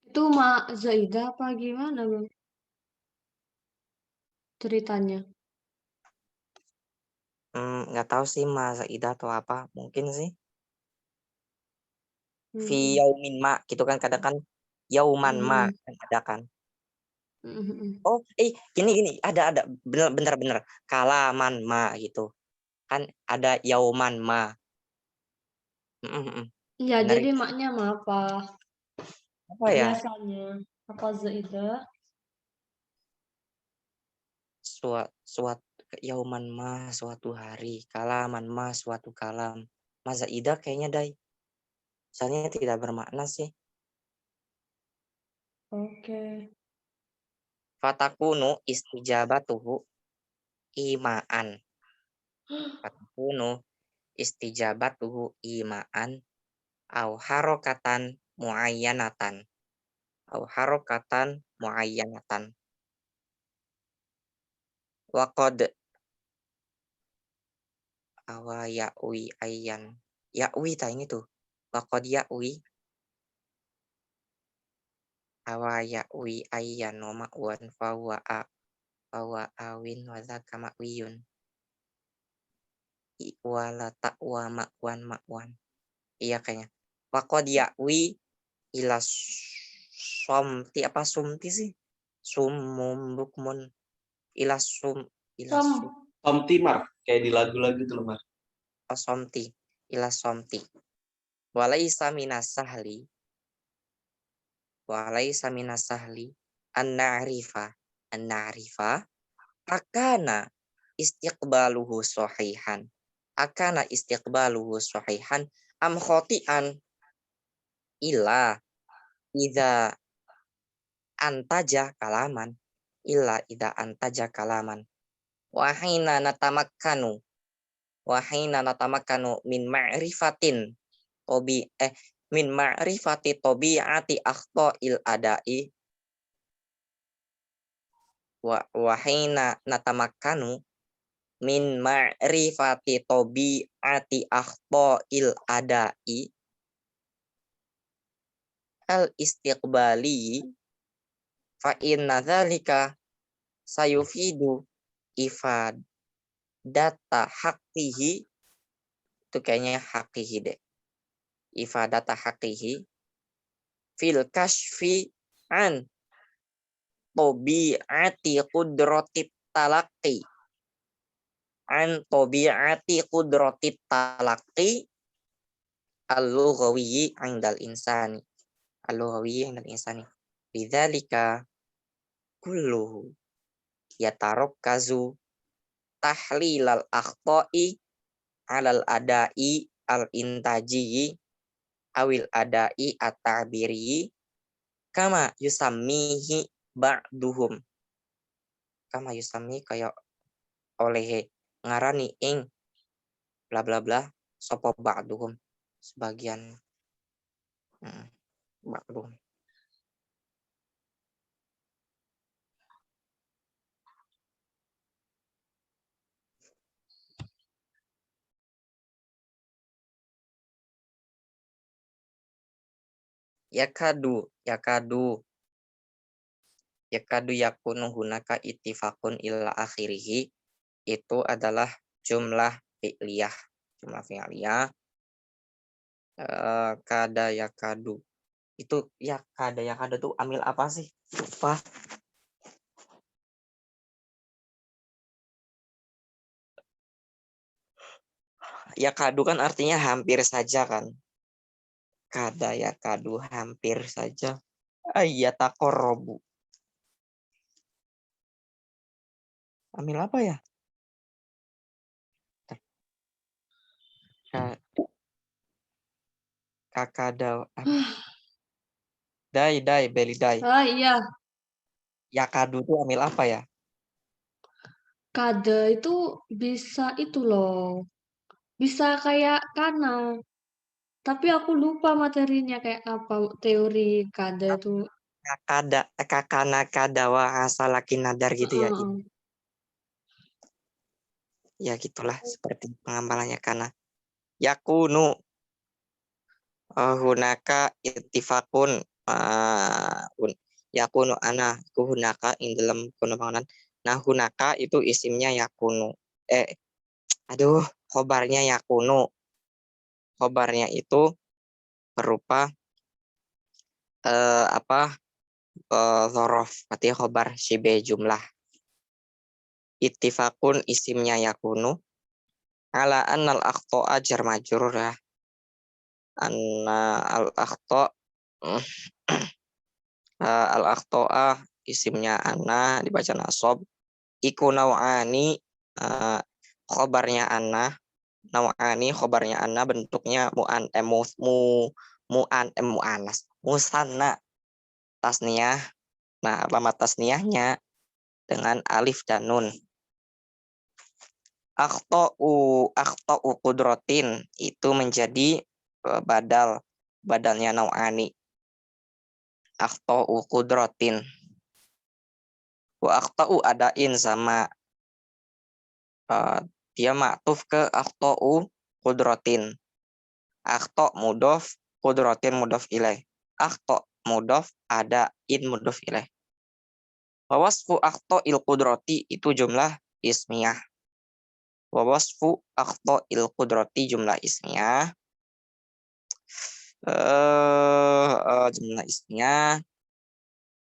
Itu Ma Zaidah apa gimana Bang? Ceritanya. Nggak tahu sih Mas Ida atau apa. Mungkin sih. fi Mm-mm. yaumin ma gitu kan, kadang kan yauman ma Mm-mm. kan ada kan. Mm-mm. Oh, gini ada bener kalaman ma gitu. Kan ada yauman ma. Iya, Bener jadi itu. maknya apa? Apa ya? Biasanya apa zaidah? Suatu yauman ma suatu hari, kalaman ma suatu kalam. Masa ida kayaknya dai. Soalnya tidak bermakna sih. Oke. Fatakunu istijabatuhu imaan. Fatakunu istijabatuhu imaan au harokatan muayyanatan. Au harokatan muayyanatan. Waqad awa ya'wi ayyan. Ya'wi ta ini tuh. Waqad ya'wi awa ya'wi ayyan wa ma'wan fawa awin wa zaka ma'wiyun. Wala ta'wa ma'wan. Iya kayaknya. Waqad ya'wi ila somti apa sumti sih? Sumum bukmun ila ila Som. Somtimar kayak di lagu-lagu itu loh Mar. somti ila somti. Walaisa minas sahli an-na'rifa akana istiqbaluhu sahihan am khotian illa idza antaja kalaman wahina natamakkanu min ma'rifati tabi'ati akhta'il ada'i wahina natamakkanu min ma'rifati tabi'ati akhta'il ada'i al istiqbali fa inna dzalika sayufidu ifadata haqqihi. Itu kayaknya haqqihi deh. Ifadata haqqihi fil kashfi an tabi'ati qudratit talaqqi al-lughawiyyi 'indal insani. Bidzalika kulluhu yatarokkazu tahlilal akhta'i 'alal ada'i al-intaji awil ada'i at-ta'biri kama yusammihi ba'duhum. Kama yusammi kayak oleh ngarani ing bla bla bla sapa ba'duhum sebagian ba'duhum. Yakadu yakunu hunaka ittifaqun ila akhirih. Itu adalah jumlah fi'liyah. Kada yakadu. Itu kada yakadu tuh ambil apa sih? Lupa. Yakadu kan artinya hampir saja kan. Kada yakadu hampir saja. Ayyataqarrabu. Ambil apa ya? Kakada. Beli dai. Ah iya, Yakadu tuh ambil apa ya? kada itu bisa itu loh. Bisa kayak kana. Tapi aku lupa materinya kayak apa teori kada itu. Kakana kadawa asalakin nadar gitu ya. Heeh. Ya gitulah seperti pengambalannya karena yakunu hunaka ittifaqun yakunu ana hunaka ing dalam kono bangunan. Nah hunaka itu isimnya yakunu. Khobarnya yakunu. Khobarnya itu berupa dzaraf, berarti khobar syibeh jumlah. Ittifaqun isimnya yakunu ala annal akhta'a jar majrur ya. Anna al akhta al akhta'a isimnya anna dibaca nasab. Iku naw'ani khobarnya anna. Naw'ani khobarnya anna bentuknya mu'anas musanna tasniyah. Nah, alamat tasniyahnya dengan alif dan nun. Akhta'u qudratin itu menjadi badalnya nau'ani. Akhta'u qudratin. Wa akhta'u adain sama dia ma'tuf ke akhta'u qudratin. Akhta' mudhof, qudratin mudhof ilaih. Akhta' mudhof, adain mudhof ilaih. Wa wasfu akhta'il qudrati itu jumlah ismiyah. Wa wasfu akhta'il qudrati jumlah ismiyah. Jumlah ismiyah.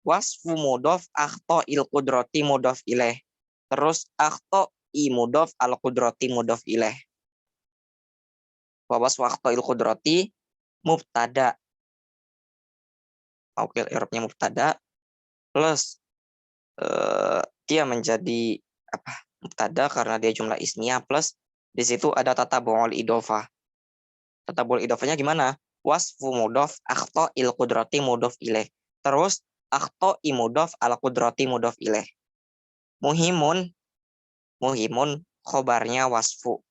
Wasfu mudhof akhta'il qudrati mudhof ilaih. Terus akhta'i mudhof al qudrati mudhof ilaih. Wa wasfu akhta'il qudrati mubtada. Oke, i'rabnya mubtada plus dia menjadi mubtada karena dia jumlah ismiyah plus di situ ada tatabu'ul idhofah. Tatabu'ul idhofahnya gimana? Wasfu mudhof akhta'il qudrati mudhof ilaih. Terus akhta'i mudhof al qudrati mudhof ilaih. Muhimun khobarnya wasfu.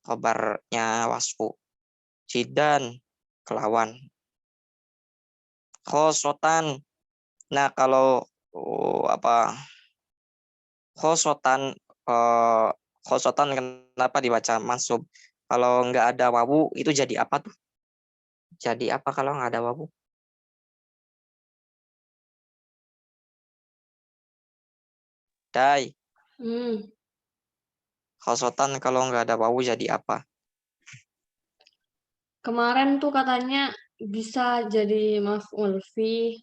Khobarnya wasfu. Jidan kelawan. Khosotan. Nah, kalau khosotan kenapa dibaca mansub? Kalau nggak ada wawu itu jadi apa tuh? Jadi apa kalau nggak ada wawu? Dai. Khosotan kalau nggak ada wawu jadi apa? Kemarin tuh katanya bisa jadi maf'ul fi,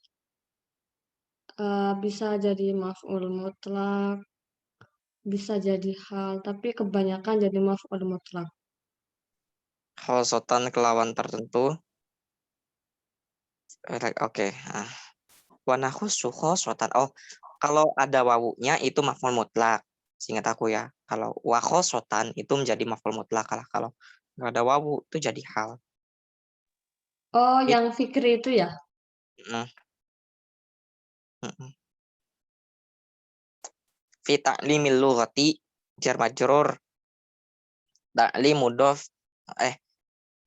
bisa jadi maf'ul mutlak, bisa jadi hal, tapi kebanyakan jadi maf'ul mutlak. Khosotan kelawan tertentu. Oke. Wa nakhussu khosotan. Oh, kalau ada wawunya itu maf'ul mutlak. Seingat aku ya. Kalau wa khosotan itu menjadi maf'ul mutlak. Kalau nggak ada wawu itu jadi hal. Oh, yang fikri itu ya? Fi ta'limil lughati jar majrur. Ta'lim mudhof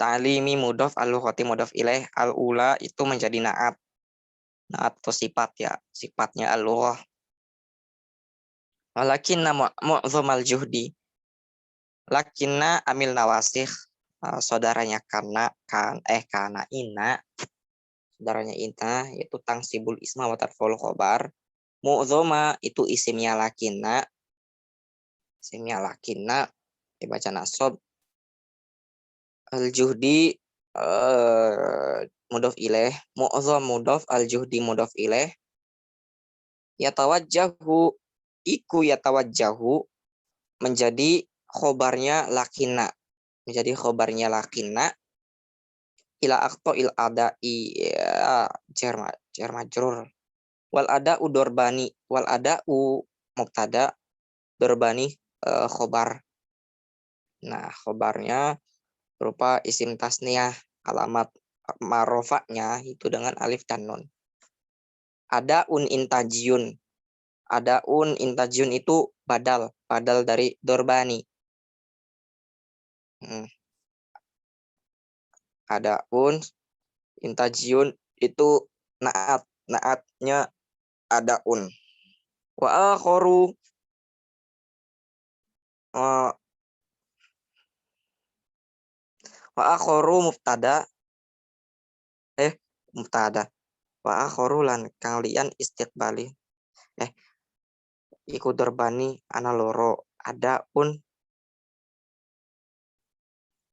ta'limi mudhof al-lughati mudhof ilaih. Al-ula itu menjadi na'at. Na'at atau sifat ya. Sifatnya al-lughah. Walakinna mu'dhamal juhdi. Lakinna amil nawasikh. Saudaranya kana ina. Saudaranya ina yaitu tangsibul isma wa tarful khobar. Mu'dhama itu isimnya lakinna. Isimnya lakinna dibaca nasab. Al-juhdi mudhof ilaih. Mu'dham mudhof al-juhdi mudhof ilaih. Yatawajjahu menjadi khobarnya lakinna. Menjadi khobarnya lakinna ila aqta'il ada'i jar majrur. Wal ada'u dorbani. Wal ada'u mubtada. Dorbani khobar. Nah, khobarnya berupa isim tasniyah. Alamat marofaknya itu dengan alif dan nun. Ada'un intajiyun. Ada'un intajiyun itu badal dari dorbani. Ada'un intajiyun itu naatnya ada'un. Wa akharu mubtada wa akharu lan kang lian istiqbali iku dorbani ana loro ada'un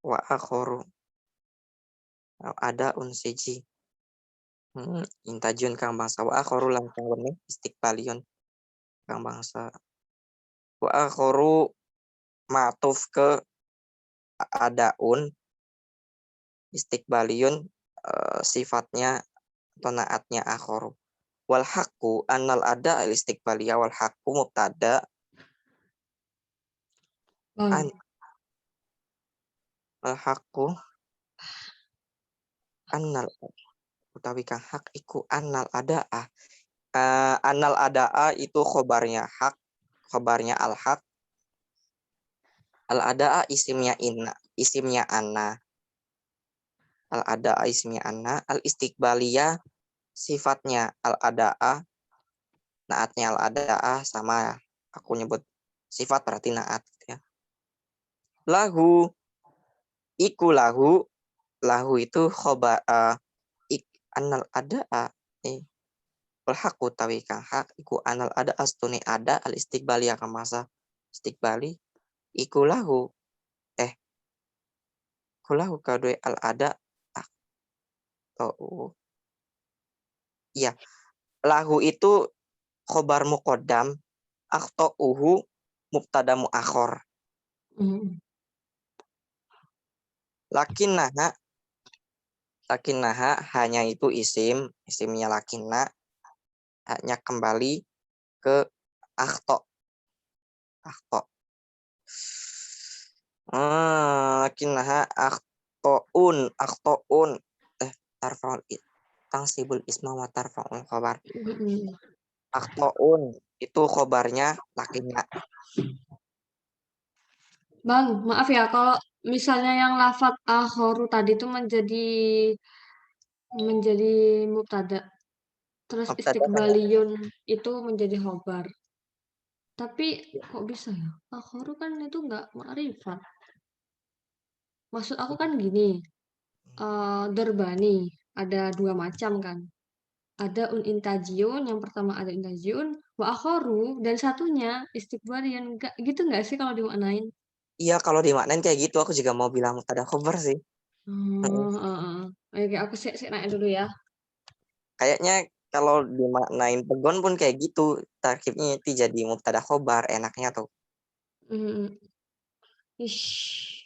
wa akharu Ada unsiji. Intajun kang bangsa wa akharu lan kang weneh istiqbalion kang bangsa. Wa akharu ma'tuf ke adaun istiqbaliun sifatnya atau naatnya akharu. Wal haqqu annal ada al istiqbaliyah wal haqqu mubtada Bang, an al haqqu annal utawi kang hak iku annal adaa. Annal adaa itu khobarnya hak, khobarnya al haq. Al adaa isimnya inna, isimnya anna. Al adaa isimnya anna, al istiqbaliyah sifatnya al adaa, naatnya al adaa sama aku nyebut sifat berarti naat ya. Lahu iku lahu itu khobar annal adaa wal haqqu tawi kang hak iku anal ada astune ada al istiqbali akan masa istiqbali iku lahu kulahu kadue al ada atau iya lahu itu khobar muqaddam akhtauhu mubtada muakhor mm, lakinnaha hanya itu isimnya lakinna hanya kembali ke akhto lakinnaha akhtoun tarfaul tangsibul isma wa tarfaul khabar. Akhtoun itu khobarnya lakinna. Bang, maaf ya kalau misalnya yang lafat akhoru tadi itu menjadi mubtada, terus Mubtada istiqbaliyun itu menjadi khobar. Tapi kok bisa ya? Akhoru kan itu nggak ma'rifat. Maksud aku kan gini, derbani ada dua macam kan. Ada intajiun, yang pertama ada intajiun, wa akhoru, dan satunya istiqbaliyun. Gitu nggak sih kalau dimaknain? iya kalau dimaknain kayak gitu aku juga mau bilang mubtada khobar sih. Oh, heeh. Oke, aku sik nanya dulu ya. Kayaknya kalau dimaknain pegon pun kayak gitu tarkibnya itu jadi mubtada khobar enaknya tuh. Mhm. Ish.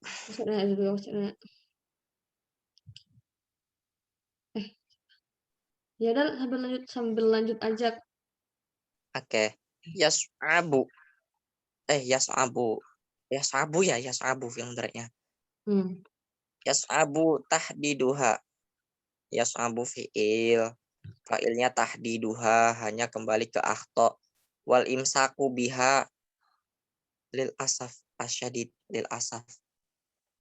Aku sik nanya dulu, aku sik nanya. Ya udah sambil lanjut aja. Oke. Yas'abu yasabu yang benernya. Hmm. Yas'abu tahdiduha. Yas'abu fi'il. Fa'ilnya tahdiduha hanya kembali ke akhto. Wal imsaku biha lil asaf asyadid lil asaf.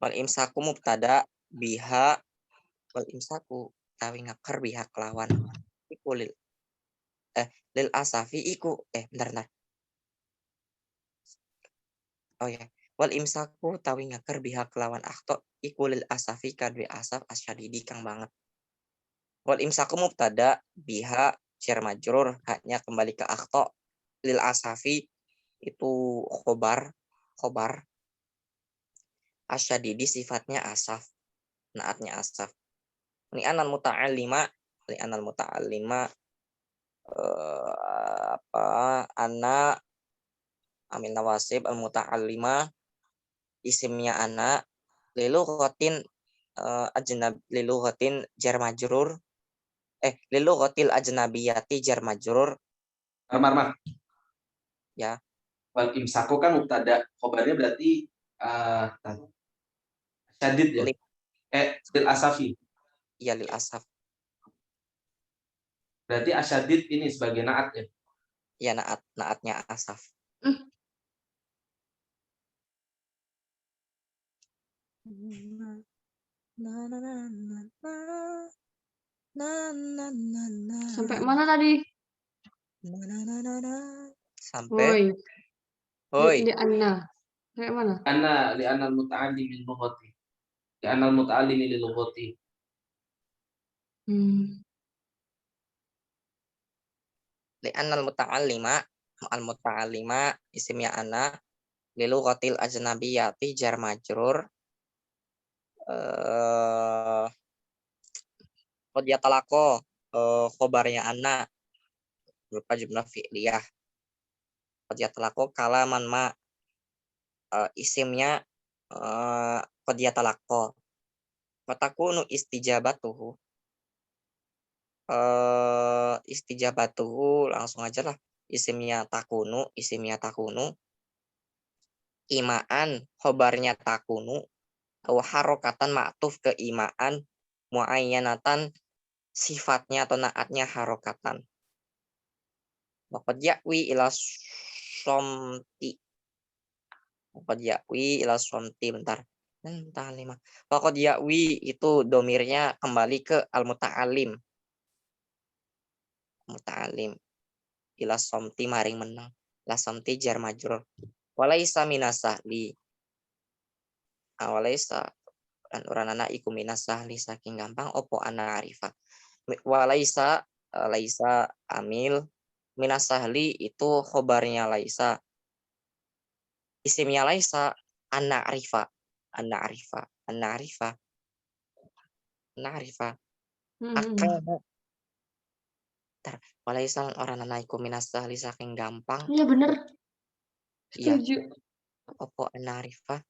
Wal imsaku mubtada biha wal imsaku tawi ngakar biha kelawan iku lil asafi iku bentar. Oh ya. Wal imsaku tawi ngakar biha kelawan akhto iku lil asafi kadwi asaf asyadidi kang banget. Wal imsaku mubtada biha jar majrur hanya kembali ke akhto lil asafi itu khobar asyadidi sifatnya asaf naatnya asaf li anal muta'allima ana amil nawasib al muta'allima isimnya ana lilughatin lilughatin jar majrur lilughatil ajnabiyati jar majrur Mar. ya. Wal imsaku kan mubtada, khobarnya berarti syadid ya. Lil asafi. Iya lil asaf. Berarti asyadid ini sebagai naat ya. Ya naatnya asaf. Sampai mana tadi? Sampai Di anna. Sampai mana? Li anal muta'allimi lil lughati. Li anal muta'allimi lil lughati. li anal muta'allima isimnya ana lilughatil ajnabiyati jar majrur Qad yatalaqo khobarnya anak berupa jumlah fi'liyah. Qad yatalaqo kalaman ma isimnya qad yatalaqo. Fatakunu istijabatuhu. Istijabatuhu langsung aja lah. Isimnya takunu imaan khobarnya takunu harokatan ma'tuf ke imaan muayyanatan sifatnya atau naatnya harokatan. Waqad ya'wi ila somti. Waqad ya'wi ila somti. Bentar 5. Waqad ya'wi itu domirnya kembali ke al-muta'alim. Muta'alim. Ila somti maring menang. La somti jar majrur. Walaisa minasahli. Walaisa dan uranana iku minasahli saking gampang opo ana arifah. Walaisa laisa amil minasahli itu khobarnya laisa. Isimnya laisa anna arifa. Akana. Walaisa orang anaiku minasahli saking gampang. Iya bener. Iya. Setuju. Opo anna arifa.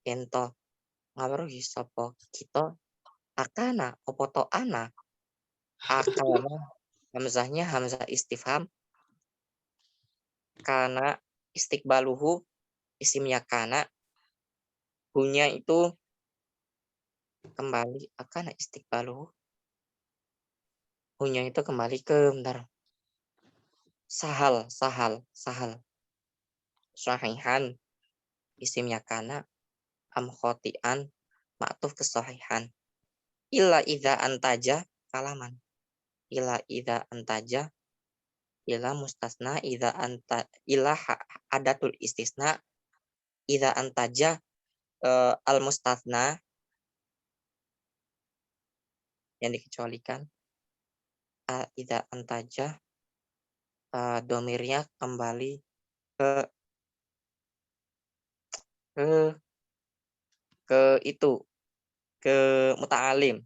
Ento ngabaruhi sopo kita akana opo to ana. Akana hamzahnya hamzah istifham. Kana istiqbaluhu isimnya kana punya itu kembali akan istiqbaluhu punya itu kembali ke bentar sahal sahihan isimnya kana am khotian ma'tuf ke sahihan illa idza antaja kalaman illa idza antaja illa mustasna idza anta illa adatul istisna idza antaja al mustasna yang dikecualikan idza antaja domirnya kembali ke itu ke muta'alim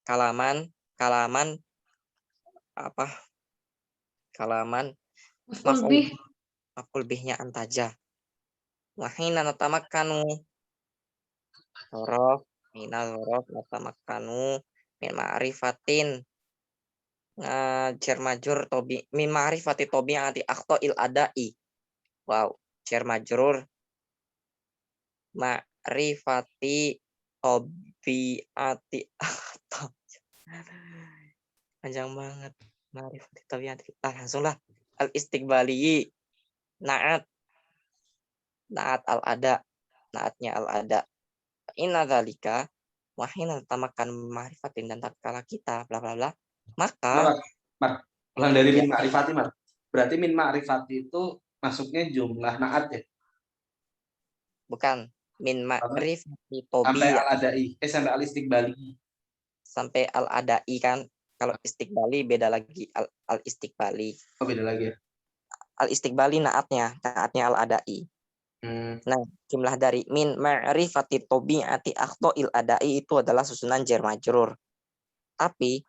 kalaman apa kalaman Maf'ul bih. maf'ul bihnya antaja wahina natamakkanu horof natamakkanu min ma'rifatin jar majrur tobi min ma'rifati tobi'ati akhtoil adai. Wow, jar majrur ma'rifati tobi'ati panjang banget ma'rifati tobi'ati. Langsung lah al istiqbali naat al ada naatnya al ada. Inna dzalika wahina tamakan ma'rifatin dan tatkala kita bla bla bla maka ulang dari ya. min ma'rifati Mar. Berarti min ma'rifati itu masuknya jumlah naat ya? Bukan min ma'rifati Sampai tobi al-adai, sampai al-istiqbali. sampai al adai kan. Kalau istiqbali beda lagi al istiqbali. Oh, beda lagi ya. Al istiqbali naatnya al adai. Nah, jumlah dari min ma'rifati tobi'ati akhtoil adai itu adalah susunan jar majrur. Tapi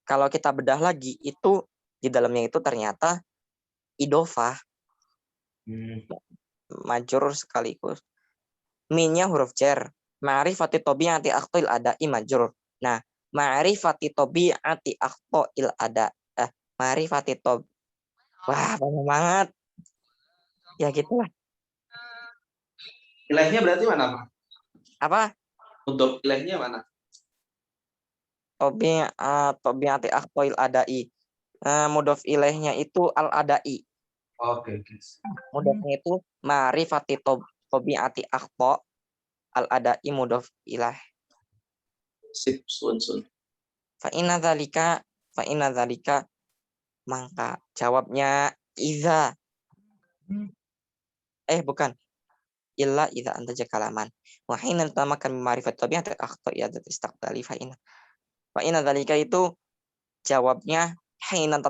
kalau kita bedah lagi itu di dalamnya itu ternyata idofah majrur sekaligus. Minnya huruf jar. Ma'rifati tobi'ati akhtoil adai majrur. Nah, ma'rifati tobi'ati akhtoil ada ma'rifati tob. Wah, banyak banget. Ya gitulah. Ilahnya berarti mana, Pak? Apa? Untuk ilahnya mana? Tobi'ati akhtoil adai. Mudhof ilaihnya itu al adai. Oke. Mudhofnya itu ma'rifati tobi'ati akhto al adai mudhof ilaih. Sip, sun. Fa inna dzalika maka jawabnya iza. Bukan. Illa idza antaja kalaman. Wa hina tamakan ma'rifat tabi'at akhta iyadat istiqbali fa inna dzalika itu jawabnya hina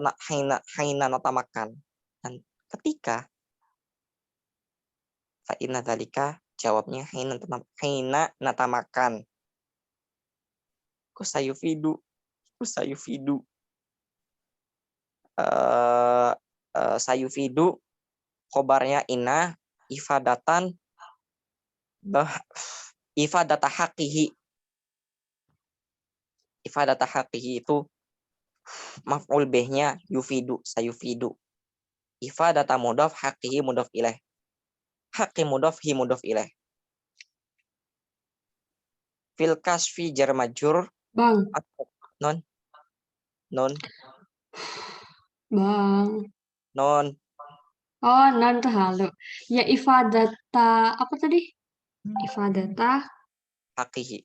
natamakan. Dan ketika fa inna dzalika Jawabnya hina natamakan. Kusayufidu. Sayufidu khobarnya ina ifadatan ifadata haqihi. Ifadata haqihi itu maf'ul bihnya yufidu, sayufidu. Ifadata mudhaf haqihi mudhaf ilaih. Haqqi mudhaf hi mudhaf ilaih. Fil kasfi jar majrur Bang, non Bang. non Oh, nanti halu. Ya ifadata apa tadi? Ifadata haqihi.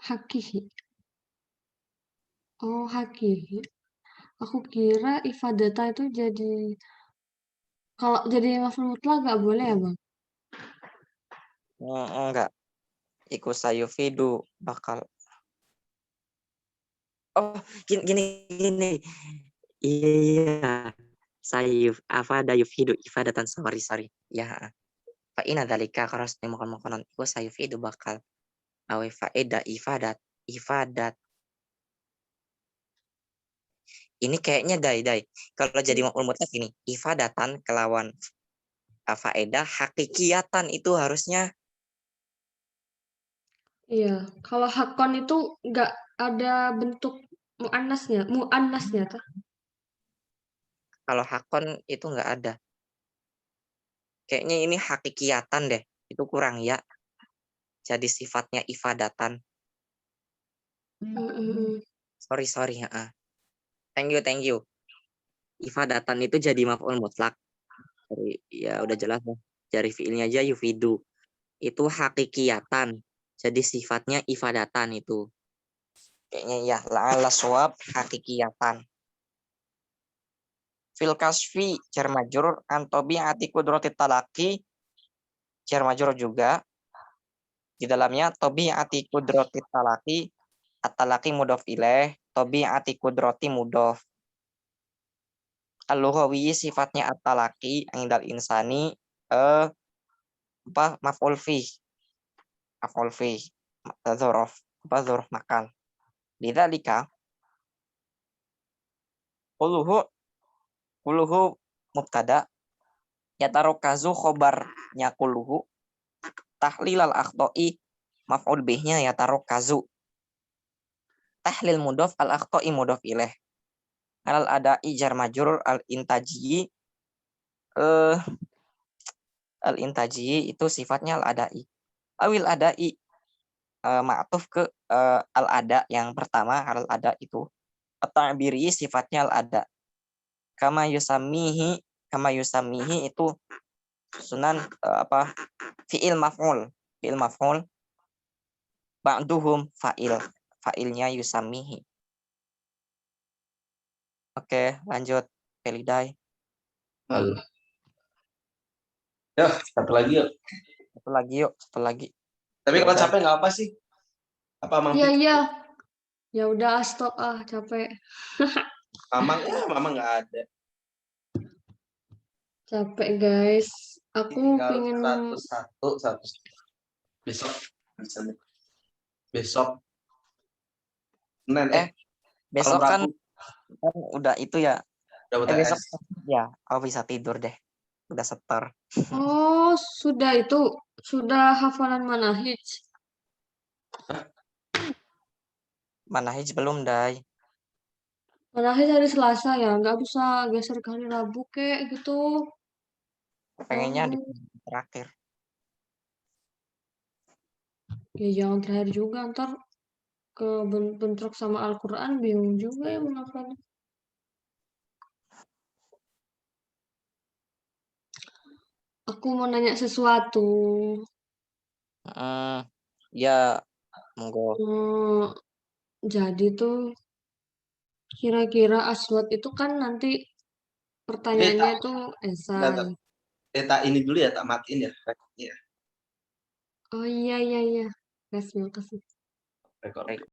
hakihi. Oh, hakihi. Aku kira ifadata itu jadi kalau jadi maf'ul mutlak nggak boleh ya, Bang? Enggak. Iku sayufidu bakal. Oh, gini. Iya. Sayuf afada yufidu ifadatan sorry. Ya. Fa ina dzalika karas makanan iku sayufidu bakal awe faeda ifadat. Ini kayaknya dai. Kalau jadi maf'ul mutlak ini ifadatan kelawan faedah hakikiyatan itu harusnya. Iya, kalau hakon itu nggak ada bentuk muannasnya tuh. Kalau hakon itu nggak ada. Kayaknya ini hakikiyatan deh. Itu kurang ya. Jadi sifatnya ifadatan. Sorry. Thank you. Ifadatan itu jadi maf'ul mutlak. Ya udah jelas lah. Dari fiilnya aja yufidu. Itu hakikiyatan. Jadi sifatnya ifadatan itu. Kayaknya ya la'ala suwab hakikiyatan. Fil kasfi jar majrur an tabi'ati qudratit talaqi jar majrur juga. Di dalamnya tabi'ati qudratit talaqi at-talaqi mudhof ilaih, tabi'ati qudrati mudhof. Al-lughawi sifatnya at-talaqi indal insani maf'ul fi. Dzaraf makan. Lidzalika Kuluhu mubtada yatarokazu khobarnya kuluhu tahlilal akhta'i maf'ul bihnya yatarokazu tahlil mudhof al akhta'i mudhof ilaih al ada'i jar majrur al intaji itu sifatnya al ada'i awil ada'i ma'tuf ke al ada yang pertama al ada itu at-ta'biri sifatnya al ada kama yusamihi itu sunan fi'il maf'ul ba'duhum fa'ilnya yusamihi. Oke, lanjut Felidai. Ya, satu lagi yuk. Satu lagi. Tapi Ya kalau udah. capek nggak apa sih? Apa Mang? Iya. Ya udah stop capek. Mamang nggak ada. Capek guys. Aku Tinggal pengen satu. Besok. Senin, Besok kan Rabu. udah itu ya. Udah Besok UTS. ya, aku bisa tidur deh. Udah setor. Oh, sudah hafalan manahij. Manahij belum, Dai. Manahij hari Selasa ya, nggak bisa geser ke hari Rabu kek gitu. Pengennya di Oh, terakhir. ya jangan terakhir juga, ntar ke bentrok sama Al-Quran bingung juga ya menghafalnya. Aku mau nanya sesuatu. Ya, monggo. Jadi tuh kira-kira aswad itu kan nanti pertanyaannya tuh esai. Tak ini dulu ya, tak matiin ya. Oh iya. Kasih. Rekor.